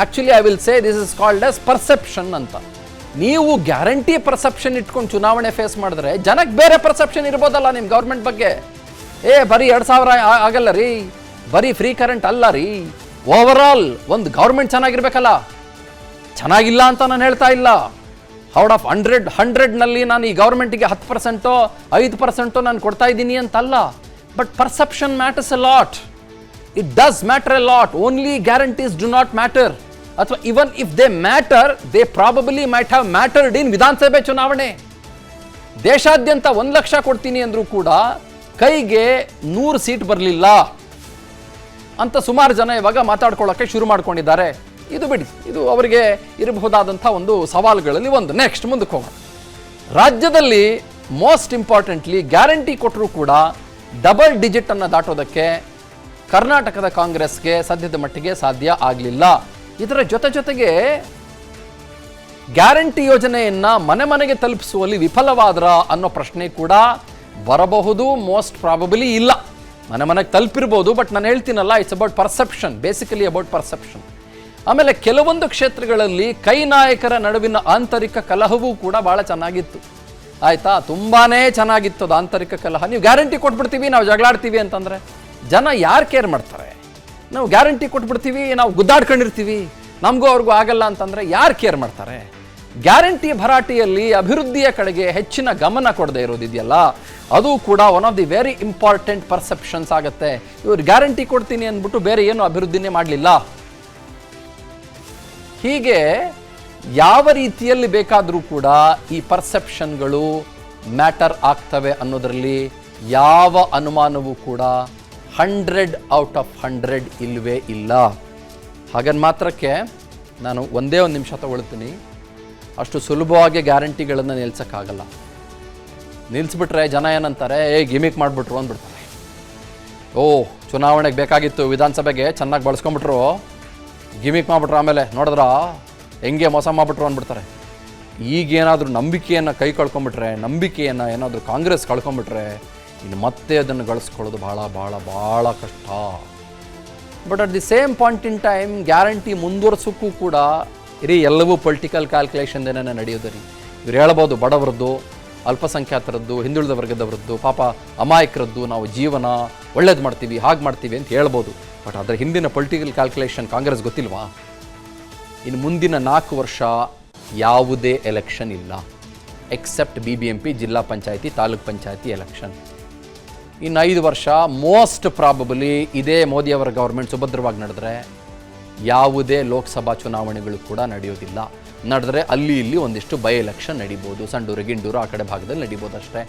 actually I will say this is called as perception ಅಂತ. ನೀವು ಗ್ಯಾರಂಟಿ ಪರ್ಸೆಪ್ಷನ್ ಇಟ್ಕೊಂಡು ಚುನಾವಣೆ ಫೇಸ್ ಮಾಡಿದ್ರೆ ಜನಕ್ಕೆ ಬೇರೆ ಪರ್ಸೆಪ್ಷನ್ ಇರ್ಬೋದಲ್ಲ ನಿಮ್ಮ ಗೌರ್ಮೆಂಟ್ ಬಗ್ಗೆ. ಬರೀ 2,000 ಆಗಲ್ಲ ರೀ, ಬರೀ ಫ್ರೀ ಕರೆಂಟ್ ಅಲ್ಲ ರೀ, ಓವರ್ ಆಲ್ ಒಂದು ಗೌರ್ಮೆಂಟ್ ಚೆನ್ನಾಗಿರ್ಬೇಕಲ್ಲ. ಚೆನ್ನಾಗಿಲ್ಲ ಅಂತ ನಾನು ಹೇಳ್ತಾ ಇಲ್ಲ. ಔಟ್ ಆಫ್ 100ನಲ್ಲಿ ನಾನು ಈ ಗೌರ್ಮೆಂಟಿಗೆ 10%, 5% ನಾನು ಕೊಡ್ತಾ ಇದ್ದೀನಿ ಅಂತಲ್ಲ. But perception matters a lot. It does matter a lot. Only guarantees do not matter. ಅಥವಾ even if they matter, they probably might have mattered in ವಿಧಾನಸಭೆ ಚುನಾವಣೆ. ದೇಶಾದ್ಯಂತ 1 ಲಕ್ಷ ಕೊಡ್ತೀನಿ ಅಂದರೂ ಕೂಡ ಕೈಗೆ 100 ಸೀಟ್ ಬರಲಿಲ್ಲ ಅಂತ ಸುಮಾರು ಜನ ಇವಾಗ ಮಾತಾಡ್ಕೊಳ್ಳೋಕ್ಕೆ ಶುರು ಮಾಡ್ಕೊಂಡಿದ್ದಾರೆ. ಇದು ಬಿಡಿ, ಇದು ಅವರಿಗೆ ಇರಬಹುದಾದಂಥ ಒಂದು ಸವಾಲುಗಳಲ್ಲಿ ಒಂದು. ನೆಕ್ಸ್ಟ್ ಮುಂದಕ್ಕೆ ಹೋಗೋಣ. ರಾಜ್ಯದಲ್ಲಿ ಮೋಸ್ಟ್ ಇಂಪಾರ್ಟೆಂಟ್ಲಿ ಗ್ಯಾರಂಟಿ ಕೊಟ್ಟರೂ ಕೂಡ ಡಬಲ್ ಡಿಜಿಟ್ ಅನ್ನು ದಾಟೋದಕ್ಕೆ ಕರ್ನಾಟಕದ ಕಾಂಗ್ರೆಸ್ಗೆ ಸದ್ಯದ ಮಟ್ಟಿಗೆ ಸಾಧ್ಯ ಆಗಲಿಲ್ಲ. ಇದರ ಜೊತೆಗೆ ಗ್ಯಾರಂಟಿ ಯೋಜನೆಯನ್ನ ಮನೆ ಮನೆಗೆ ತಲುಪಿಸುವಲ್ಲಿ ವಿಫಲವಾದ್ರ ಅನ್ನೋ ಪ್ರಶ್ನೆ ಕೂಡ ಬರಬಹುದು. ಮೋಸ್ಟ್ ಪ್ರಾಬಬಲಿ ಇಲ್ಲ, ಮನೆ ಮನೆಗೆ ತಲುಪಿರ್ಬೋದು, ಬಟ್ ನಾನು ಹೇಳ್ತೀನಲ್ಲ, it's about perception, basically about perception. ಆಮೇಲೆ ಕೆಲವೊಂದು ಕ್ಷೇತ್ರಗಳಲ್ಲಿ ಕೈ ನಾಯಕರ ನಡುವಿನ ಆಂತರಿಕ ಕಲಹವೂ ಕೂಡ ಭಾಳ ಚೆನ್ನಾಗಿತ್ತು. ಆಯ್ತಾ, ತುಂಬಾನೇ ಚೆನ್ನಾಗಿತ್ತು ಅದು ಆಂತರಿಕ ಕಲಹ. ನೀವು ಗ್ಯಾರಂಟಿ ಕೊಟ್ಬಿಡ್ತೀವಿ, ನಾವು ಜಗಳಾಡ್ತೀವಿ ಅಂತಂದರೆ ಜನ ಯಾರು ಕೇರ್ ಮಾಡ್ತಾರೆ? ನಾವು ಗ್ಯಾರಂಟಿ ಕೊಟ್ಬಿಡ್ತೀವಿ, ನಾವು ಗುದ್ದಾಡ್ಕೊಂಡಿರ್ತೀವಿ, ನಮಗೂ ಅವ್ರಿಗೂ ಆಗಲ್ಲ ಅಂತಂದರೆ ಯಾರು ಕೇರ್ ಮಾಡ್ತಾರೆ? ಗ್ಯಾರಂಟಿ ಭರಾಟೆಯಲ್ಲಿ ಅಭಿವೃದ್ಧಿಯ ಕಡೆಗೆ ಹೆಚ್ಚಿನ ಗಮನ ಕೊಡದೇ ಇರೋದಿದೆಯಲ್ಲ, ಅದು ಕೂಡ one of the very important perceptions ಆಗುತ್ತೆ. ಇವ್ರು ಗ್ಯಾರಂಟಿ ಕೊಡ್ತೀನಿ ಅಂದ್ಬಿಟ್ಟು ಬೇರೆ ಏನು ಅಭಿವೃದ್ಧಿನೇ ಮಾಡಲಿಲ್ಲ. ಹೀಗೆ ಯಾವ ರೀತಿಯಲ್ಲಿ ಬೇಕಾದರೂ ಕೂಡ ಈ ಪರ್ಸೆಪ್ಷನ್ಗಳು ಮ್ಯಾಟರ್ ಆಗ್ತವೆ ಅನ್ನೋದರಲ್ಲಿ ಯಾವ ಅನುಮಾನವೂ ಕೂಡ 100 ಔಟ್ ಆಫ್ 100 ಇಲ್ಲವೇ ಇಲ್ಲ. ಹಾಗನ್ ಮಾತ್ರಕ್ಕೆ ನಾನು ಒಂದೇ ಒಂದು ನಿಮಿಷ ತಗೊಳ್ತೀನಿ. ಅಷ್ಟು ಸುಲಭವಾಗಿ ಗ್ಯಾರಂಟಿಗಳನ್ನು ನಿಲ್ಸೋಕ್ಕಾಗಲ್ಲ. ನಿಲ್ಲಿಸ್ಬಿಟ್ರೆ ಜನ ಏನಂತಾರೆ, ಗಿಮಿಕ್ ಮಾಡಿಬಿಟ್ರು ಅಂದ್ಬಿಡ್ತಾರೆ. ಚುನಾವಣೆಗೆ ಬೇಕಾಗಿತ್ತು, ವಿಧಾನಸಭೆಗೆ ಚೆನ್ನಾಗಿ ಬಳಸ್ಕೊಂಬಿಟ್ರು, ಗಿಮಿಕ್ ಮಾಡಿಬಿಟ್ರು, ಆಮೇಲೆ ನೋಡಿದ್ರ ಹೆಂಗೆ ಮೋಸ ಮಾಡ್ಬಿಟ್ರು ಅಂದ್ಬಿಡ್ತಾರೆ. ಈಗೇನಾದರೂ ನಂಬಿಕೆಯನ್ನು ಕೈ ಕಳ್ಕೊಂಬಿಟ್ರೆ, ನಂಬಿಕೆಯನ್ನು ಏನಾದರೂ ಕಾಂಗ್ರೆಸ್ ಕಳ್ಕೊಂಬಿಟ್ರೆ ಇನ್ನು ಮತ್ತೆ ಅದನ್ನು ಗಳಿಸ್ಕೊಳ್ಳೋದು ಭಾಳ ಭಾಳ ಭಾಳ ಕಷ್ಟ. But at the same point in time guarantee ಮುಂದುವರ್ಸೋಕ್ಕೂ ಕೂಡ ಎಲ್ಲವೂ ಪೊಲಿಟಿಕಲ್ ಕ್ಯಾಲ್ಕುಲೇಷನ್ದೇನೆ ನಡೆಯೋದು ರೀ. ಇವ್ರು ಹೇಳ್ಬೋದು ಬಡವರದ್ದು, ಅಲ್ಪಸಂಖ್ಯಾತರದ್ದು, ಹಿಂದುಳಿದ ವರ್ಗದವರದ್ದು, ಪಾಪ ಅಮಾಯಕರದ್ದು ನಾವು ಜೀವನ ಒಳ್ಳೇದು ಮಾಡ್ತೀವಿ, ಹಾಗೆ ಮಾಡ್ತೀವಿ ಅಂತ ಹೇಳ್ಬೋದು. ಬಟ್ ಅದರ ಹಿಂದಿನ ಪೊಲಿಟಿಕಲ್ ಕ್ಯಾಲ್ಕುಲೇಷನ್ ಕಾಂಗ್ರೆಸ್ ಗೊತ್ತಿಲ್ವಾ? ಇನ್ನು ಮುಂದಿನ 4 ವರ್ಷ ಯಾವುದೇ ಎಲೆಕ್ಷನ್ ಇಲ್ಲ, ಎಕ್ಸೆಪ್ಟ್ BBMP, ಜಿಲ್ಲಾ ಪಂಚಾಯತಿ, ತಾಲೂಕ್ ಪಂಚಾಯತಿ ಎಲೆಕ್ಷನ್. ಇನ್ನು 5 ವರ್ಷ ಮೋಸ್ಟ್ ಪ್ರಾಬಬಲಿ ಇದೇ ಮೋದಿಯವರ ಗೌರ್ಮೆಂಟ್ ಸುಭದ್ರವಾಗಿ ನಡೆದ್ರೆ ಯಾವುದೇ ಲೋಕಸಭಾ ಚುನಾವಣೆಗಳು ಕೂಡ ನಡೆಯೋದಿಲ್ಲ. ನಡೆದ್ರೆ ಅಲ್ಲಿ ಇಲ್ಲಿ ಒಂದಿಷ್ಟು ಬೈ ಎಲೆಕ್ಷನ್ ನಡೀಬೋದು, ಸಂಡೂರು ಗಿಂಡೂರು ಆ ಕಡೆ ಭಾಗದಲ್ಲಿ ನಡೀಬೋದು ಅಷ್ಟೇ.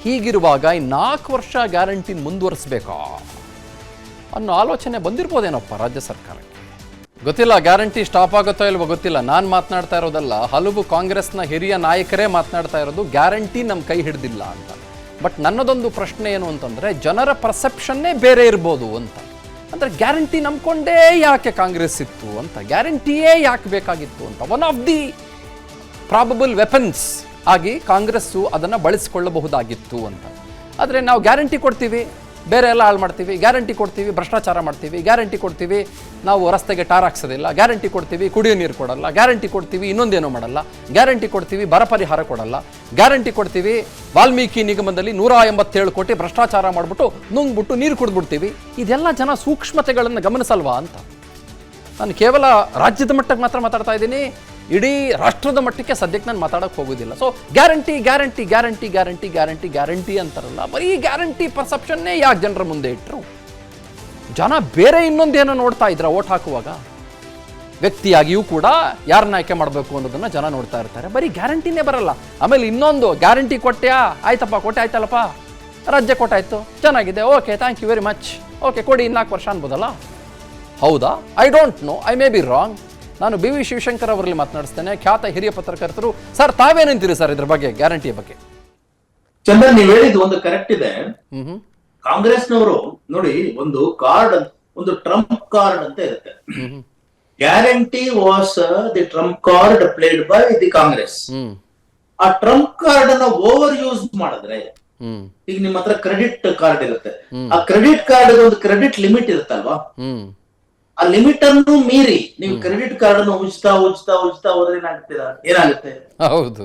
ಹೀಗಿರುವಾಗ ಈ 4 ವರ್ಷ ಗ್ಯಾರಂಟಿ ಮುಂದುವರಿಸ್ಬೇಕಾ ಅನ್ನೋ ಆಲೋಚನೆ ಬಂದಿರ್ಬೋದೇನಪ್ಪ ರಾಜ್ಯ ಸರ್ಕಾರಕ್ಕೆ. ಗೊತ್ತಿಲ್ಲ, ಗ್ಯಾರಂಟಿ ಸ್ಟಾಪ್ ಆಗುತ್ತೋ ಇಲ್ವೋ ಗೊತ್ತಿಲ್ಲ. ನಾನು ಮಾತನಾಡ್ತಾ ಇರೋದಲ್ಲ, ಹಲವು ಕಾಂಗ್ರೆಸ್ನ ಹಿರಿಯ ನಾಯಕರೇ ಮಾತನಾಡ್ತಾ ಇರೋದು ಗ್ಯಾರಂಟಿ ನಮ್ಮ ಕೈ ಹಿಡ್ದಿಲ್ಲ ಅಂತ. ಬಟ್ ನನ್ನದೊಂದು ಪ್ರಶ್ನೆ ಏನು ಅಂತಂದರೆ, ಜನರ ಪರ್ಸೆಪ್ಷನ್ನೇ ಬೇರೆ ಇರ್ಬೋದು ಅಂತ. ಅಂದರೆ ಗ್ಯಾರಂಟಿ ನಂಬ್ಕೊಂಡೇ ಯಾಕೆ ಕಾಂಗ್ರೆಸ್ ಇತ್ತು ಅಂತ, ಗ್ಯಾರಂಟಿಯೇ ಯಾಕೆ ಬೇಕಾಗಿತ್ತು ಅಂತ. One of the probable weapons ಆಗಿ ಕಾಂಗ್ರೆಸ್ಸು ಅದನ್ನು ಬಳಸಿಕೊಳ್ಳಬಹುದಾಗಿತ್ತು ಅಂತ. ಆದರೆ ನಾವು ಗ್ಯಾರಂಟಿ ಕೊಡ್ತೀವಿ, ಬೇರೆ ಎಲ್ಲ ಹಾಳು ಮಾಡ್ತೀವಿ, ಗ್ಯಾರಂಟಿ ಕೊಡ್ತೀವಿ, ಭ್ರಷ್ಟಾಚಾರ ಮಾಡ್ತೀವಿ, ಗ್ಯಾರಂಟಿ ಕೊಡ್ತೀವಿ, ನಾವು ರಸ್ತೆಗೆ ಟಾರ್ ಹಾಕ್ಸೋದಿಲ್ಲ, ಗ್ಯಾರಂಟಿ ಕೊಡ್ತೀವಿ, ಕುಡಿಯೋ ನೀರು ಕೊಡಲ್ಲ, ಗ್ಯಾರಂಟಿ ಕೊಡ್ತೀವಿ, ಇನ್ನೊಂದೇನೋ ಮಾಡಲ್ಲ, ಗ್ಯಾರಂಟಿ ಕೊಡ್ತೀವಿ, ಬರ ಪರಿಹಾರ ಕೊಡಲ್ಲ, ಗ್ಯಾರಂಟಿ ಕೊಡ್ತೀವಿ, ವಾಲ್ಮೀಕಿ ನಿಗಮದಲ್ಲಿ 187 ಕೋಟಿ ಭ್ರಷ್ಟಾಚಾರ ಮಾಡಿಬಿಟ್ಟು ನುಂಗ್ಬಿಟ್ಟು ನೀರು ಕುಡಿದ್ಬಿಡ್ತೀವಿ. ಇದೆಲ್ಲ ಜನ ಸೂಕ್ಷ್ಮತೆಗಳನ್ನು ಗಮನಿಸಲ್ವಾ ಅಂತ. ನಾನು ಕೇವಲ ರಾಜ್ಯದ ಮಟ್ಟಕ್ಕೆ ಮಾತ್ರ ಮಾತಾಡ್ತಾ ಇದ್ದೀನಿ, ಇಡೀ ರಾಷ್ಟ್ರದ ಮಟ್ಟಕ್ಕೆ ಸದ್ಯಕ್ಕೆ ನಾನು ಮಾತಾಡೋಕ್ಕೆ ಹೋಗೋದಿಲ್ಲ. So guarantee guarantee guarantee guarantee guarantee guarantee ಅಂತಾರಲ್ಲ, ಬರೀ ಗ್ಯಾರಂಟಿ ಪರ್ಸೆಪ್ಷನ್ನೇ ಯಾಕೆ ಜನರ ಮುಂದೆ ಇಟ್ಟರು? ಜನ ಬೇರೆ ಇನ್ನೊಂದೇನೋ ನೋಡ್ತಾ ಇದ್ರ ಓಟ್ ಹಾಕುವಾಗ. ವ್ಯಕ್ತಿಯಾಗಿಯೂ ಕೂಡ ಯಾರನ್ನ ಆಯ್ಕೆ ಮಾಡಬೇಕು ಅನ್ನೋದನ್ನು ಜನ ನೋಡ್ತಾ ಇರ್ತಾರೆ, ಬರೀ ಗ್ಯಾರಂಟಿನೇ ಬರಲ್ಲ. ಆಮೇಲೆ ಇನ್ನೊಂದು, ಗ್ಯಾರಂಟಿ ಕೊಟ್ಟೆಯಾ, ಆಯ್ತಪ್ಪ ಕೊಟ್ಟೆ ಆಯ್ತಲ್ಲಪ್ಪ, ರಾಜ್ಯ ಕೊಟ್ಟಾಯ್ತು, ಚೆನ್ನಾಗಿದೆ, okay thank you very much, okay ಕೊಡಿ 4 ವರ್ಷ ಅನ್ಬೋದಲ್ಲ. ಹೌದಾ? I don't know, I may be wrong. ನಾನು BV ಶಿವಶಂಕರ್ ಅವರಲ್ಲಿ ಮಾತನಾಡಿಸ್ತೇನೆ, ಖ್ಯಾತ ಹಿರಿಯ ಪತ್ರಕರ್ತರು. ಸರ್ ತಾವೇನಂತೀರಿ ಸರ್ ಇದ್ರ ಬಗ್ಗೆ, ಗ್ಯಾರಂಟಿಯ ಬಗ್ಗೆ? ಚಂದನ್, ನೀವ್ ಹೇಳಿದ್ದು ಒಂದು ಕರೆಕ್ಟ್ ಇದೆ. ಕಾಂಗ್ರೆಸ್ನವರು ನೋಡಿ, ಒಂದು ಕಾರ್ಡ್, ಒಂದು ಟ್ರಂಪ್ ಕಾರ್ಡ್ ಅಂತ ಇರುತ್ತೆ. Guarantee was the Trump card played by the Congress. ಆ ಟ್ರಂಪ್ ಕಾರ್ಡ್ ಅನ್ನ ಓವರ್ ಯೂಸ್ ಮಾಡಿದ್ರೆ, ಈಗ ನಿಮ್ಮ ಹತ್ರ ಕ್ರೆಡಿಟ್ ಕಾರ್ಡ್ ಇರುತ್ತೆ, ಆ ಕ್ರೆಡಿಟ್ ಕಾರ್ಡ್ ಒಂದು ಕ್ರೆಡಿಟ್ ಲಿಮಿಟ್ ಇರುತ್ತಲ್ವಾ, ಆ ಲಿಮಿಟ್ ಅನ್ನು ಮೀರಿ ನೀವು ಕ್ರೆಡಿಟ್ ಕಾರ್ಡ್ ಅನ್ನು ಉಜ್ತಾ ಹೋದ್ರೆ ಏನಾಗುತ್ತೆ? ಹೌದು.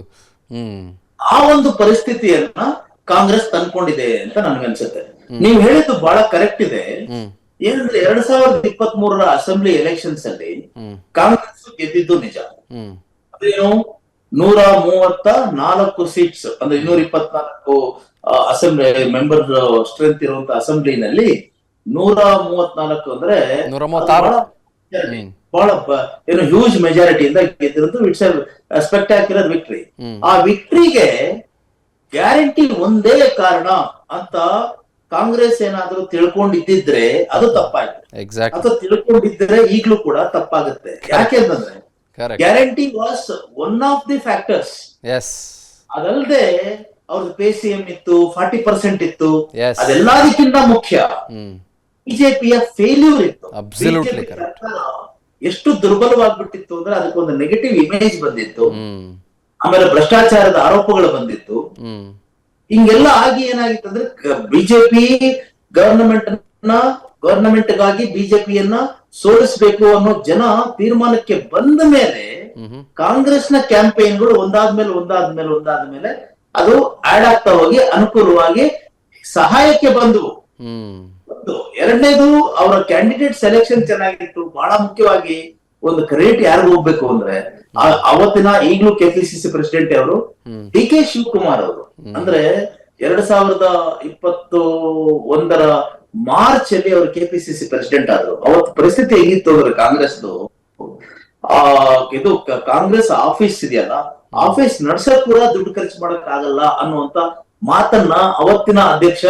ಆ ಒಂದು ಪರಿಸ್ಥಿತಿಯನ್ನ ಕಾಂಗ್ರೆಸ್ ತಂದ್ಕೊಂಡಿದೆ ಅಂತ ನನ್ಗನ್ಸುತ್ತೆ. ನೀವು ಹೇಳಿದ್ದು ಬಹಳ ಕರೆಕ್ಟ್ ಇದೆ. ಏನಂದ್ರೆ 2023ರ ಅಸೆಂಬ್ಲಿ ಎಲೆಕ್ಷನ್ಸ್ ಅಲ್ಲಿ ಕಾಂಗ್ರೆಸ್ ಗೆದ್ದಿದ್ದು ನಿಜ. ಅದೇನು 134 ಸೀಟ್ಸ್, ಅಂದ್ರೆ 224 ಅಸೆಂಬ್ಲಿ ಮೆಂಬರ್ ಸ್ಟ್ರೆಂತ್ ಇರುವಂತ ಅಸೆಂಬ್ಲಿನಲ್ಲಿ 134 ಅಂದ್ರೆ 136 ಬಹಳ ಏನು ಹ್ಯೂಜ್ ಮೆಜಾರಿಟಿಯಿಂದ ಗೆದ್ದಿರೋದು. It's a spectacular victory. ಆ ವಿಕ್ಟ್ರಿಗೆ ಗ್ಯಾರಂಟಿ ಒಂದೇ ಕಾರಣ ಅಂತ ಕಾಂಗ್ರೆಸ್ ಏನಾದ್ರೂ ತಿಳ್ಕೊಂಡಿದ್ದಿದ್ರೆ ಅದು ತಪ್ಪಾಯ್ತು. ಅಥವಾ ತಿಳ್ಕೊಂಡಿದ್ರೆ ಈಗ್ಲೂ ಕೂಡ ತಪ್ಪಾಗುತ್ತೆ. ಯಾಕೆಂತಂದ್ರೆ guarantee was one of the factors. ಅದಲ್ಲದೆ ಅವ್ರದ್ದು PCM ಇತ್ತು, 40% ಇತ್ತು, ಅದೆಲ್ಲದಕ್ಕಿಂತ ಮುಖ್ಯ ಬಿಜೆಪಿಯ ಫೇಲ್ಯೂರ್ ಇತ್ತು. ಎಷ್ಟು ದುರ್ಬಲವಾಗ್ಬಿಟ್ಟಿತ್ತು ಅಂದ್ರೆ ಅದಕ್ಕೊಂದು ನೆಗೆಟಿವ್ ಇಮೇಜ್ ಬಂದಿತ್ತು. ಆಮೇಲೆ ಭ್ರಷ್ಟಾಚಾರದ ಆರೋಪಗಳು ಬಂದಿತ್ತು. ಹಿಂಗೆಲ್ಲ ಆಗಿ ಏನಾಗಿತ್ತು ಅಂದ್ರೆ ಬಿಜೆಪಿ ಗವರ್ನಮೆಂಟ್ಗಾಗಿ ಬಿಜೆಪಿಯನ್ನ ಸೋಲಿಸಬೇಕು ಅನ್ನೋ ಜನ ತೀರ್ಮಾನಕ್ಕೆ ಬಂದ ಮೇಲೆ ಕಾಂಗ್ರೆಸ್ನ ಕ್ಯಾಂಪೇನ್ಗಳು ಒಂದಾದ್ಮೇಲೆ ಅದು ಆಡ್ ಆಗ್ತಾ ಹೋಗಿ ಅನುಕೂಲವಾಗಿ ಸಹಾಯಕ್ಕೆ ಬಂದವು. ಎರಡನೇದು, ಅವರ ಕ್ಯಾಂಡಿಡೇಟ್ ಸೆಲೆಕ್ಷನ್ ಚೆನ್ನಾಗಿತ್ತು. ಬಹಳ ಮುಖ್ಯವಾಗಿ ಒಂದು ಕ್ರೆಡಿಟ್ ಯಾರಿಗೂ ಹೋಗ್ಬೇಕು ಅಂದ್ರೆ ಅವತ್ತಿನ ಈಗಲೂ KPCC ಪ್ರೆಸಿಡೆಂಟ್ ಅವರು DK ಶಿವಕುಮಾರ್ ಅವರು. ಅಂದ್ರೆ 2021ರ ಮಾರ್ಚ್ ಅಲ್ಲಿ ಅವರು KPCC ಪ್ರೆಸಿಡೆಂಟ್ ಆದ್ರು. ಅವತ್ತು ಪರಿಸ್ಥಿತಿ ಹೇಗಿತ್ತು ಅಂದ್ರೆ ಕಾಂಗ್ರೆಸ್ದು ಇದು ಕಾಂಗ್ರೆಸ್ ಆಫೀಸ್ ಇದೆಯಲ್ಲ, ಆಫೀಸ್ ನಡ್ಸಕ್ ಕೂಡ ದುಡ್ಡು ಖರ್ಚು ಮಾಡಕ್ ಆಗಲ್ಲ ಅನ್ನುವಂತ ಮಾತನ್ನ ಅವತ್ತಿನ ಅಧ್ಯಕ್ಷ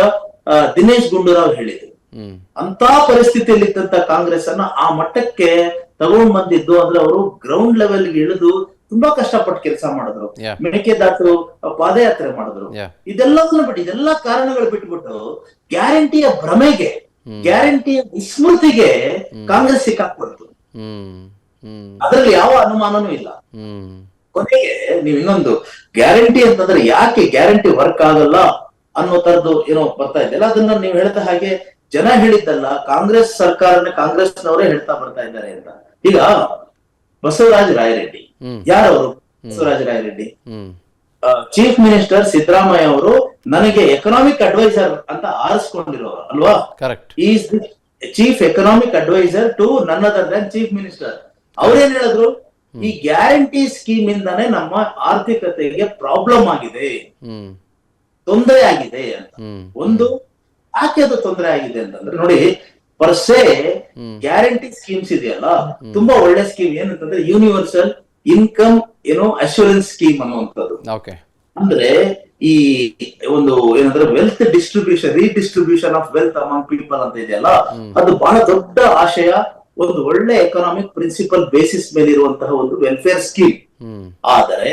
ದಿನೇಶ್ ಗುಂಡೂರಾವ್ ಹೇಳಿದ್ರು. ಅಂತ ಪರಿಸ್ಥಿತಿಯಲ್ಲಿ ಇದ್ದಂತ ಕಾಂಗ್ರೆಸ್ ಅನ್ನ ಆ ಮಟ್ಟಕ್ಕೆ ತಗೊಂಡ್ ಬಂದಿದ್ದು ಅಂದ್ರೆ ಅವರು ಗ್ರೌಂಡ್ ಲೆವೆಲ್ ಇಳಿದು ತುಂಬಾ ಕಷ್ಟಪಟ್ಟು ಕೆಲಸ ಮಾಡಿದ್ರು. ಮೇಕೆದಾಟು ಪಾದಯಾತ್ರೆ ಮಾಡಿದ್ರು. ಇದೆಲ್ಲವನ್ನು ಬಿಟ್ಟು, ಇದೆಲ್ಲಾ ಕಾರಣಗಳು ಬಿಟ್ಬಿಟ್ಟು ಗ್ಯಾರಂಟಿಯ ಭ್ರಮೆಗೆ, ಗ್ಯಾರಂಟಿಯ ವಿಸ್ಮೃತಿಗೆ ಕಾಂಗ್ರೆಸ್ ಸಿಕ್ಕಾಕ್ಬಾರ್ದು. ಅದರಲ್ಲಿ ಯಾವ ಅನುಮಾನನೂ ಇಲ್ಲ. ಕೊನೆಗೆ ನೀವು ಇನ್ನೊಂದು ಗ್ಯಾರಂಟಿ ಅಂತಂದ್ರೆ ಯಾಕೆ ಗ್ಯಾರಂಟಿ ವರ್ಕ್ ಆಗಲ್ಲ ಅನ್ನೋ ತರದ್ದು ಏನೋ ಬರ್ತಾ ಇದೆಯಲ್ಲ, ಅದನ್ನ ನೀವು ಹೇಳ್ತಾ ಹಾಗೆ ಜನ ಹೇಳಿದ್ದಲ್ಲ, ಕಾಂಗ್ರೆಸ್ ಸರ್ಕಾರನ ಕಾಂಗ್ರೆಸ್ನವರೇ ಹೇಳ್ತಾ ಬರ್ತಾ ಇದ್ದಾರೆ ಅಂತ. ಈಗ ಬಸವರಾಜ ರಾಯರೆಡ್ಡಿ ಯಾರವರು? ಬಸವರಾಜ ರಾಯರೆಡ್ಡಿ ಚೀಫ್ ಮಿನಿಸ್ಟರ್ ಸಿದ್ದರಾಮಯ್ಯ ಅವರು ನನಗೆ ಎಕನಾಮಿಕ್ ಅಡ್ವೈಸರ್ ಅಂತ ಆರಿಸ್ಕೊಂಡಿರೋರು ಅಲ್ವಾ? Is the chief economic adviser to none other than chief minister. ಅವ್ರೇನ್ ಹೇಳಿದ್ರು? ಈ ಗ್ಯಾರಂಟಿ ಸ್ಕೀಮ್ ಇಂದಾನೆ ನಮ್ಮ ಆರ್ಥಿಕತೆಗೆ ಪ್ರಾಬ್ಲಮ್ ಆಗಿದೆ, ತೊಂದರೆ ಆಗಿದೆ ಅಂತ. ಒಂದು ಯಾಕೆ ಅದು ತೊಂದರೆ ಆಗಿದೆ ಅಂತಂದ್ರೆ ನೋಡಿ, ಪರ್ಸೆ ಗ್ಯಾರಂಟಿ ಸ್ಕೀಮ್ಸ್ ಇದೆಯಲ್ಲ, ತುಂಬಾ ಒಳ್ಳೆ ಸ್ಕೀಮ್. ಏನಂತಂದ್ರೆ ಯೂನಿವರ್ಸಲ್ ಇನ್ಕಮ್ ಅಶ್ಯೂರೆನ್ಸ್ ಸ್ಕೀಮ್ ಅನ್ನುವಂಥದ್ದು. ಅಂದ್ರೆ ಈ ಒಂದು ಏನಂದ್ರೆ wealth distribution, redistribution of wealth among people ಅಂತ ಇದೆಯಲ್ಲ, ಅದು ಬಹಳ ದೊಡ್ಡ ಆಶಯ, ಒಂದು ಒಳ್ಳೆ ಎಕನಾಮಿಕ್ ಪ್ರಿನ್ಸಿಪಲ್ ಬೇಸಿಸ್ ಮೇಲೆ ಇರುವಂತಹ ಒಂದು ವೆಲ್ಫೇರ್ ಸ್ಕೀಮ್. ಆದರೆ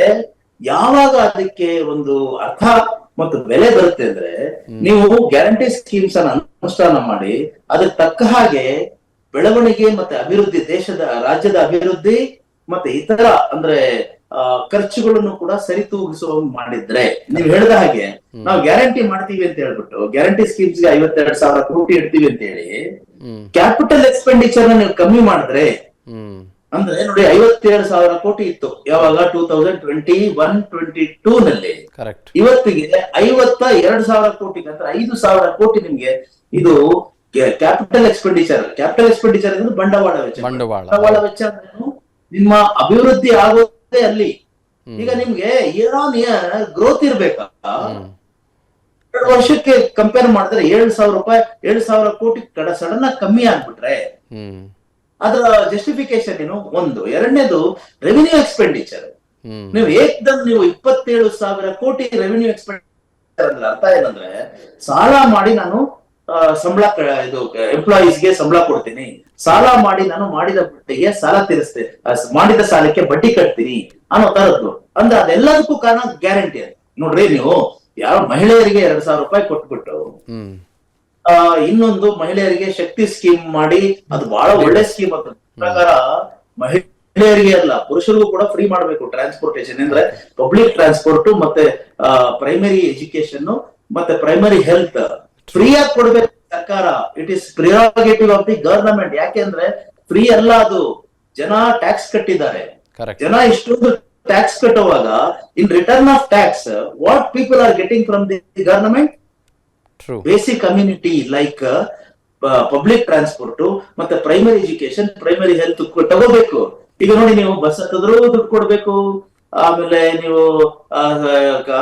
ಯಾವಾಗ ಅದಕ್ಕೆ ಒಂದು ಅರ್ಥ ಮತ್ತು ಬೆಲೆ ಬರುತ್ತೆ ಅಂದ್ರೆ, ನೀವು ಗ್ಯಾರಂಟಿ ಸ್ಕೀಮ್ಸ್ ಅನ್ನು ಅನುಷ್ಠಾನ ಮಾಡಿ ಅದಕ್ಕೆ ತಕ್ಕ ಹಾಗೆ ಬೆಳವಣಿಗೆ ಮತ್ತೆ ಅಭಿವೃದ್ಧಿ, ರಾಜ್ಯದ ಅಭಿವೃದ್ಧಿ ಮತ್ತೆ ಇತರ ಅಂದ್ರೆ ಖರ್ಚುಗಳನ್ನು ಕೂಡ ಸರಿತೂಗಿಸುವ ಮಾಡಿದ್ರೆ, ನೀವು ಹೇಳಿದ ಹಾಗೆ ನಾವು ಗ್ಯಾರಂಟಿ ಮಾಡ್ತೀವಿ ಅಂತ ಹೇಳ್ಬಿಟ್ಟು ಗ್ಯಾರಂಟಿ ಸ್ಕೀಮ್ಸ್ ಗೆ 52,000 ಕೋಟಿ ಇಡ್ತೀವಿ ಅಂತ ಹೇಳಿ ಕ್ಯಾಪಿಟಲ್ ಎಕ್ಸ್ಪೆಂಡಿಚರ್ ನೀವು ಕಮ್ಮಿ ಮಾಡಿದ್ರೆ, ಅಂದ್ರೆ ನೋಡಿ 57,000 ಕೋಟಿ ಇತ್ತು ಯಾವಾಗ 2021-22 ನಲ್ಲಿ. ಇವತ್ತಿಗೆ 52,000 ಕೋಟಿ ಅಂದ್ರೆ 5,000 ಕೋಟಿ ನಿಮ್ಗೆ ಇದು ಕ್ಯಾಪಿಟಲ್ ಎಕ್ಸ್ಪೆಂಡಿಚರ್. ಕ್ಯಾಪಿಟಲ್ ಎಕ್ಸ್ಪೆಂಡಿಚರ್ ಅಂದ್ರೆ ಬಂಡವಾಳ ವೆಚ್ಚ. ಬಂಡವಾಳ ವೆಚ್ಚ ಅಂದ್ರೆ ನಿಮ್ಮ ಅಭಿವೃದ್ಧಿ ಆಗೋದೇ ಅಲ್ಲಿ. ಈಗ ನಿಮ್ಗೆ ಇಯರ್ ಆನ್ ಇಯರ್ ಗ್ರೋತ್ ಇರ್ಬೇಕಾ? 2 ವರ್ಷಕ್ಕೆ ಕಂಪೇರ್ ಮಾಡಿದ್ರೆ 7,000 ಕೋಟಿ ಸಡನ್ ಆಗಿ ಕಮ್ಮಿ ಆಗ್ಬಿಟ್ರೆ ಅದರ ಜಸ್ಟಿಫಿಕೇಶನ್ ಏನು? ಒಂದು. ಎರಡನೇದು ರೆವಿನ್ಯೂ ಎಕ್ಸ್ಪೆಂಡಿಚರ್. ನೀವು ಏಕ್ದಮ್ ನೀವು 27,000 ಕೋಟಿ ರೆವಿನ್ಯೂ ಎಕ್ಸ್ಪೆಂಡಿಚರ್ ಅಂದ್ರೆ ಅರ್ಥ ಏನಂದ್ರೆ, ಸಾಲ ಮಾಡಿ ನಾನು ಸಂಬಳ ಇದು ಎಂಪ್ಲಾಯೀಸ್ಗೆ ಸಂಬಳ ಕೊಡ್ತೀನಿ, ಸಾಲ ಮಾಡಿ ನಾನು ಮಾಡಿದ ಬಡ್ಡಿಗೆ ಸಾಲ ತೀರಿಸ್ತೇನೆ, ಮಾಡಿದ ಸಾಲಕ್ಕೆ ಬಡ್ಡಿ ಕಟ್ತೀನಿ ಅನ್ನೋ ತರದ್ದು. ಅಂದ್ರೆ ಅದೆಲ್ಲದಕ್ಕೂ ಕಾರಣ ಗ್ಯಾರಂಟಿ ಅಂತ. ನೋಡ್ರಿ, ನೀವು ಯಾವ ಮಹಿಳೆಯರಿಗೆ 2,000 ರೂಪಾಯಿ ಕೊಟ್ಬಿಟ್ಟು ಇನ್ನೊಂದು ಮಹಿಳೆಯರಿಗೆ ಶಕ್ತಿ ಸ್ಕೀಮ್ ಮಾಡಿ, ಅದು ಬಹಳ ಒಳ್ಳೆ ಸ್ಕೀಮ್ ಅಂತ ಪ್ರಕಾರ. ಮಹಿಳೆಯರಿಗೆ ಅಲ್ಲ, ಪುರುಷರಿಗೂ ಕೂಡ ಫ್ರೀ ಮಾಡ್ಬೇಕು ಟ್ರಾನ್ಸ್ಪೋರ್ಟೇಶನ್, ಅಂದ್ರೆ ಪಬ್ಲಿಕ್ ಟ್ರಾನ್ಸ್ಪೋರ್ಟ್ ಮತ್ತೆ ಪ್ರೈಮರಿ ಎಜುಕೇಶನ್ ಮತ್ತೆ ಪ್ರೈಮರಿ ಹೆಲ್ತ್ ಫ್ರೀ ಆಗಿ ಕೊಡ್ಬೇಕು ಸರ್ಕಾರ. It is prerogative of the government. ಯಾಕೆಂದ್ರೆ ಫ್ರೀ ಅಲ್ಲ, ಅದು ಜನ ಟ್ಯಾಕ್ಸ್ ಕಟ್ಟಿದ್ದಾರೆ. ಜನ ಇಷ್ಟೊಂದು ಟ್ಯಾಕ್ಸ್ ಕಟ್ಟುವಾಗ in return of tax what people are getting from the government? Basic community like public transport ಮತ್ತೆ ಪ್ರೈಮರಿ ಎಜುಕೇಶನ್, ಪ್ರೈಮರಿ ಹೆಲ್ತ್ ತಗೋಬೇಕು. ಈಗ ನೋಡಿ, ನೀವು ಬಸ್ ಹತ್ತಿದ್ರು ದುಡ್ಡು ಕೊಡ್ಬೇಕು, ಆಮೇಲೆ ನೀವು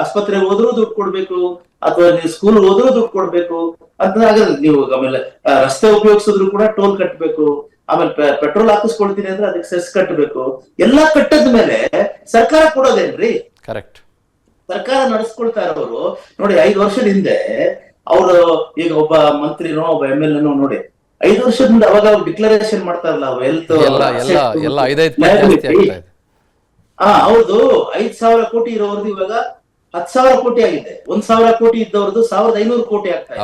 ಆಸ್ಪತ್ರೆಗೆ ಹೋದ್ರು ದುಡ್ಡು ಕೊಡ್ಬೇಕು, ಅಥವಾ ನೀವು ಸ್ಕೂಲ್ ಹೋದ್ರು ದುಡ್ಡು ಕೊಡ್ಬೇಕು ಅಂತ. ನೀವು ಆಮೇಲೆ ರಸ್ತೆ ಉಪಯೋಗಿಸಿದ್ರು ಕೂಡ ಟೋಲ್ ಕಟ್ಟಬೇಕು, ಆಮೇಲೆ ಪೆಟ್ರೋಲ್ ಹಾಕಿಸ್ಕೊಳ್ತೀನಿ ಅಂದ್ರೆ ಅದಕ್ಕೆ ಸೆಸ್ ಕಟ್ಟಬೇಕು. ಎಲ್ಲಾ ಕಟ್ಟದ ಮೇಲೆ ಸರ್ಕಾರ ಕೊಡೋದೇನ್ರಿ? ಸರ್ಕಾರ ನಡೆಸ್ಕೊಳ್ತಾ ಇರೋರು ನೋಡಿ. 5 ವರ್ಷದ ಹಿಂದೆ ಅವರು, ಈಗ ಒಬ್ಬ ಮಂತ್ರಿನೋ ಒಬ್ಬ MLA ನೋಡಿ, 5 ವರ್ಷದಿಂದ ಅವಾಗ ಡಿಕ್ಲರೇಷನ್ ಮಾಡ್ತಾರಲ್ಲ ವೆಲ್ತ್. ಹೌದು, 5,000 ಕೋಟಿ ಇರೋರ್ದು ಇವಾಗ 10,000 ಕೋಟಿ ಆಗಿದೆ. 1,000 ಕೋಟಿ ಇದ್ದವ್ರದ್ದು 1,500 ಕೋಟಿ ಆಗ್ತಾ ಇದೆ.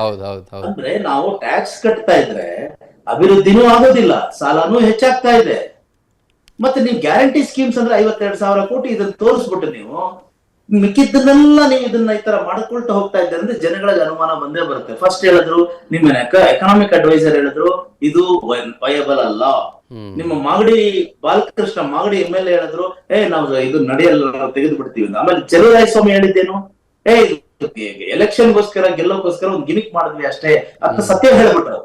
ಅಂದ್ರೆ ನಾವು ಟ್ಯಾಕ್ಸ್ ಕಟ್ತಾ ಇದ್ರೆ ಅಭಿವೃದ್ಧಿನೂ ಆಗೋದಿಲ್ಲ, ಸಾಲನೂ ಹೆಚ್ಚಾಗ್ತಾ ಇದೆ. ಮತ್ತೆ ನೀವು ಗ್ಯಾರಂಟಿ ಸ್ಕೀಮ್ಸ್ ಅಂದ್ರೆ 52,000 ಕೋಟಿ ಇದನ್ನ ತೋರಿಸ್ಬಿಟ್ಟು ನೀವು ಮಿಕ್ಕಿದ್ದನ್ನೆಲ್ಲ ನೀವು ಇದನ್ನ ಈ ತರ ಮಾಡ್ಕೊಳ್ತಾ ಹೋಗ್ತಾ ಇದ್ದಾರೆ ಅಂದ್ರೆ ಜನಗಳಿಗೆ ಅನುಮಾನ ಬಂದೇ ಬರುತ್ತೆ. ಫಸ್ಟ್ ಹೇಳಿದ್ರು, ನಿಮ್ಮ ಎಕನಾಮಿಕ್ ಅಡ್ವೈಸರ್ ಹೇಳಿದ್ರು ಇದು ವಯಬಲ್ ಅಲ್ಲ. ನಿಮ್ಮ ಮಾಗಡಿ ಬಾಲಕೃಷ್ಣ ಮಾಗಡಿ MLA ಹೇಳಿದ್ರು, ನಾವು ಇದು ನಡೆಯಲ್ಲ, ನಾವು ತೆಗೆದು ಬಿಡ್ತೀವಿ. ಆಮೇಲೆ ಚಲುವರಾಯಸ್ವಾಮಿ ಹೇಳಿದ್ದೇನು, ಎಲೆಕ್ಷನ್ಗೋಸ್ಕರ ಗೆಲ್ಲೋಕೋಸ್ಕರ ಒಂದು ಗಿಮಿಕ್ ಮಾಡಿದ್ವಿ ಅಷ್ಟೇ ಅಂತ ಸತ್ಯ ಹೇಳ್ಬಿಟ್ರು.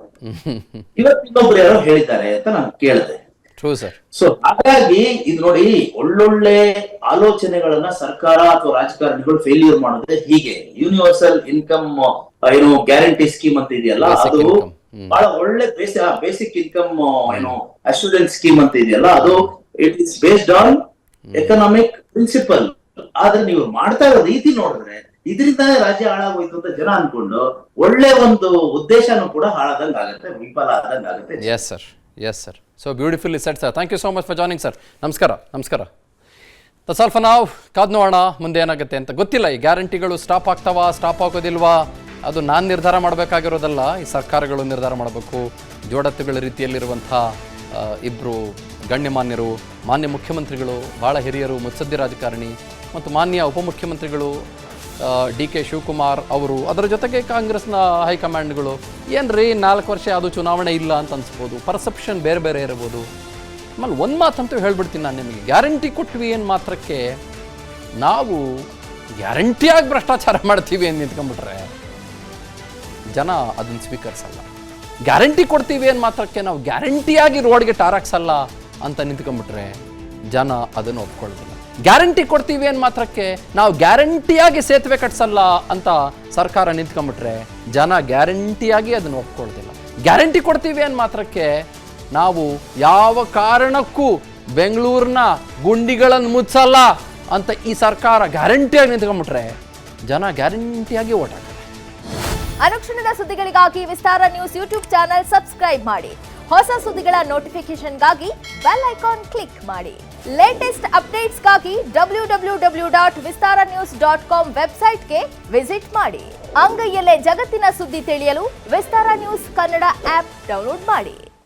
ಇವತ್ತು ಇನ್ನೊಬ್ರು ಯಾರೋ ಹೇಳಿದ್ದಾರೆ ಅಂತ ನಾನು ಕೇಳಿದೆ. ಸೊ ಹಾಗಾಗಿ ಇದು ನೋಡಿ, ಒಳ್ಳೊಳ್ಳೆ ಆಲೋಚನೆಗಳನ್ನ ಸರ್ಕಾರ ಅಥವಾ ರಾಜಕಾರಣಿಗಳು ಫೇಲ್ಯೂರ್ ಮಾಡಿದ್ರೆ ಹೀಗೆ. ಯೂನಿವರ್ಸಲ್ ಇನ್ಕಮ್ ಗ್ಯಾರಂಟಿ ಸ್ಕೀಮ್ ಅಂತ ಇದೆಯಲ್ಲ, ಅದು ಬಹಳ ಒಳ್ಳೆ ಬೇಸಿಕ್ ಇನ್ಕಮ್ ಅಶ್ಯೂರೆನ್ಸ್ ಸ್ಕೀಮ್ ಅಂತ ಇದೆಯಲ್ಲ, ಅದು it is based on economic principle. ಆದ್ರೆ ನೀವು ಮಾಡ್ತಾ ಇರೋ ರೀತಿ ನೋಡಿದ್ರೆ ಇದರಿಂದಾನೇ ರಾಜ್ಯ ಹಾಳಾಗೋಯ್ತು ಅಂತ ಜನ ಅನ್ಕೊಂಡು ಒಳ್ಳೆ ಒಂದು ಉದ್ದೇಶನೂ ಕೂಡ ಹಾಳಾದಂಗ ಆಗುತ್ತೆ, ವಿಫಲ ಆದಂಗ ಆಗುತ್ತೆ. Yes sir. So beautifully set sir. Thank you so much for joining sir. ನಮಸ್ಕಾರ. ಸ್ವಲ್ಪ ನಾವು ಕಾದ್ ನೋಡೋಣ ಮುಂದೆ ಏನಾಗುತ್ತೆ ಅಂತ. ಗೊತ್ತಿಲ್ಲ, ಈ ಗ್ಯಾರಂಟಿಗಳು ಸ್ಟಾಪ್ ಆಗ್ತಾವಾ ಸ್ಟಾಪ್ ಆಗೋದಿಲ್ವಾ, ಅದು ನಾನು ನಿರ್ಧಾರ ಮಾಡಬೇಕಾಗಿರೋದಲ್ಲ, ಈ ಸರ್ಕಾರಗಳು ನಿರ್ಧಾರ ಮಾಡಬೇಕು. ಜೋಡತ್ತುಗಳ ರೀತಿಯಲ್ಲಿರುವಂಥ ಇಬ್ಬರು ಗಣ್ಯಮಾನ್ಯರು, ಮಾನ್ಯ ಮುಖ್ಯಮಂತ್ರಿಗಳು, ಭಾಳ ಹಿರಿಯರು, ಮುತ್ಸದ್ದಿ ರಾಜಕಾರಣಿ ಮತ್ತು ಮಾನ್ಯ ಉಪಮುಖ್ಯಮಂತ್ರಿಗಳು DK ಶಿವಕುಮಾರ್ ಅವರು, ಅದರ ಜೊತೆಗೆ ಕಾಂಗ್ರೆಸ್ನ ಹೈಕಮಾಂಡ್ಗಳು ಏನ್ರಿ 4 ವರ್ಷ ಅದು ಚುನಾವಣೆ ಇಲ್ಲ ಅಂತ ಅನ್ಸ್ಬೋದು, ಪರ್ಸೆಪ್ಷನ್ ಬೇರೆ ಬೇರೆ ಇರ್ಬೋದು. ಆಮೇಲೆ ಒಂದು ಮಾತಂತೂ ಹೇಳ್ಬಿಡ್ತೀನಿ ನಾನು ನಿಮಗೆ, ಗ್ಯಾರಂಟಿ ಕೊಟ್ವಿ ಏನು ಮಾತ್ರಕ್ಕೆ ನಾವು ಗ್ಯಾರಂಟಿಯಾಗಿ ಭ್ರಷ್ಟಾಚಾರ ಮಾಡ್ತೀವಿ ಅಂತ ನಿಂತ್ಕೊಂಡ್ಬಿಟ್ರೆ ಜನ ಅದನ್ನು ಸ್ವೀಕರಿಸಲ್ಲ. ಗ್ಯಾರಂಟಿ ಕೊಡ್ತೀವಿ ಏನು ಮಾತ್ರಕ್ಕೆ ನಾವು ಗ್ಯಾರಂಟಿಯಾಗಿ ರೋಡ್ಗೆ ಟಾರಾಕ್ಸಲ್ಲ ಅಂತ ನಿಂತ್ಕೊಂಡ್ಬಿಟ್ರೆ ಜನ ಅದನ್ನು ಒಪ್ಕೊಳ್ಳೋದಿಲ್ಲ. ಗ್ಯಾರಂಟಿ ಕೊಡ್ತೀವಿ ಏನು ಮಾತ್ರಕ್ಕೆ ನಾವು ಗ್ಯಾರಂಟಿಯಾಗಿ ಸೇತುವೆ ಕಟ್ಸಲ್ಲ ಅಂತ ಸರ್ಕಾರ ನಿಂತ್ಕೊಂಡ್ಬಿಟ್ರೆ ಜನ ಗ್ಯಾರಂಟಿಯಾಗಿ ಅದನ್ನು ಒಪ್ಕೊಳ್ಳೋದಿಲ್ಲ. ಗ್ಯಾರಂಟಿ ಕೊಡ್ತೀವಿ ಏನು ಮಾತ್ರಕ್ಕೆ ನಾವು ಯಾವ ಕಾರಣಕ್ಕೂ ಬೆಂಗಳೂರಿನ ಗುಂಡಿಗಳನ್ನು ಮುಚ್ಚಲ್ಲ ಅಂತ ಈ ಸರ್ಕಾರ ಗ್ಯಾರಂಟಿಯಾಗಿ ನಿಂತ್ಕೊಂಡ್ಬಿಟ್ರೆ ಜನ ಗ್ಯಾರಂಟಿಯಾಗಿ ಓಟ್ ಹಾಕ್ತಾರೆ. ಅನುಕ್ಷಣದ ಸುದ್ದಿಗಳಿಗಾಗಿ ವಿಸ್ತಾರ ನ್ಯೂಸ್ ಯೂಟ್ಯೂಬ್ ಚಾನೆಲ್ ಸಬ್ಸ್ಕ್ರೈಬ್ ಮಾಡಿ. ಹೊಸ ಸುದ್ದಿಗಳ ನೋಟಿಫಿಕೇಶನ್ಗಾಗಿ ಬೆಲ್ ಐಕಾನ್ ಕ್ಲಿಕ್ ಮಾಡಿ. ಲೇಟೆಸ್ಟ್ ಅಪ್ಡೇಟ್ಸ್ಗಾಗಿ www.vistaranews.com ವೆಬ್ಸೈಟ್ಗೆ ವಿಸಿಟ್ ಮಾಡಿ. ಅಂಗೈಯಲ್ಲೇ ಜಗತ್ತಿನ ಸುದ್ದಿ ತಿಳಿಯಲು ವಿಸ್ತಾರ ನ್ಯೂಸ್ ಕನ್ನಡ ಆಪ್ ಡೌನ್ಲೋಡ್ ಮಾಡಿ.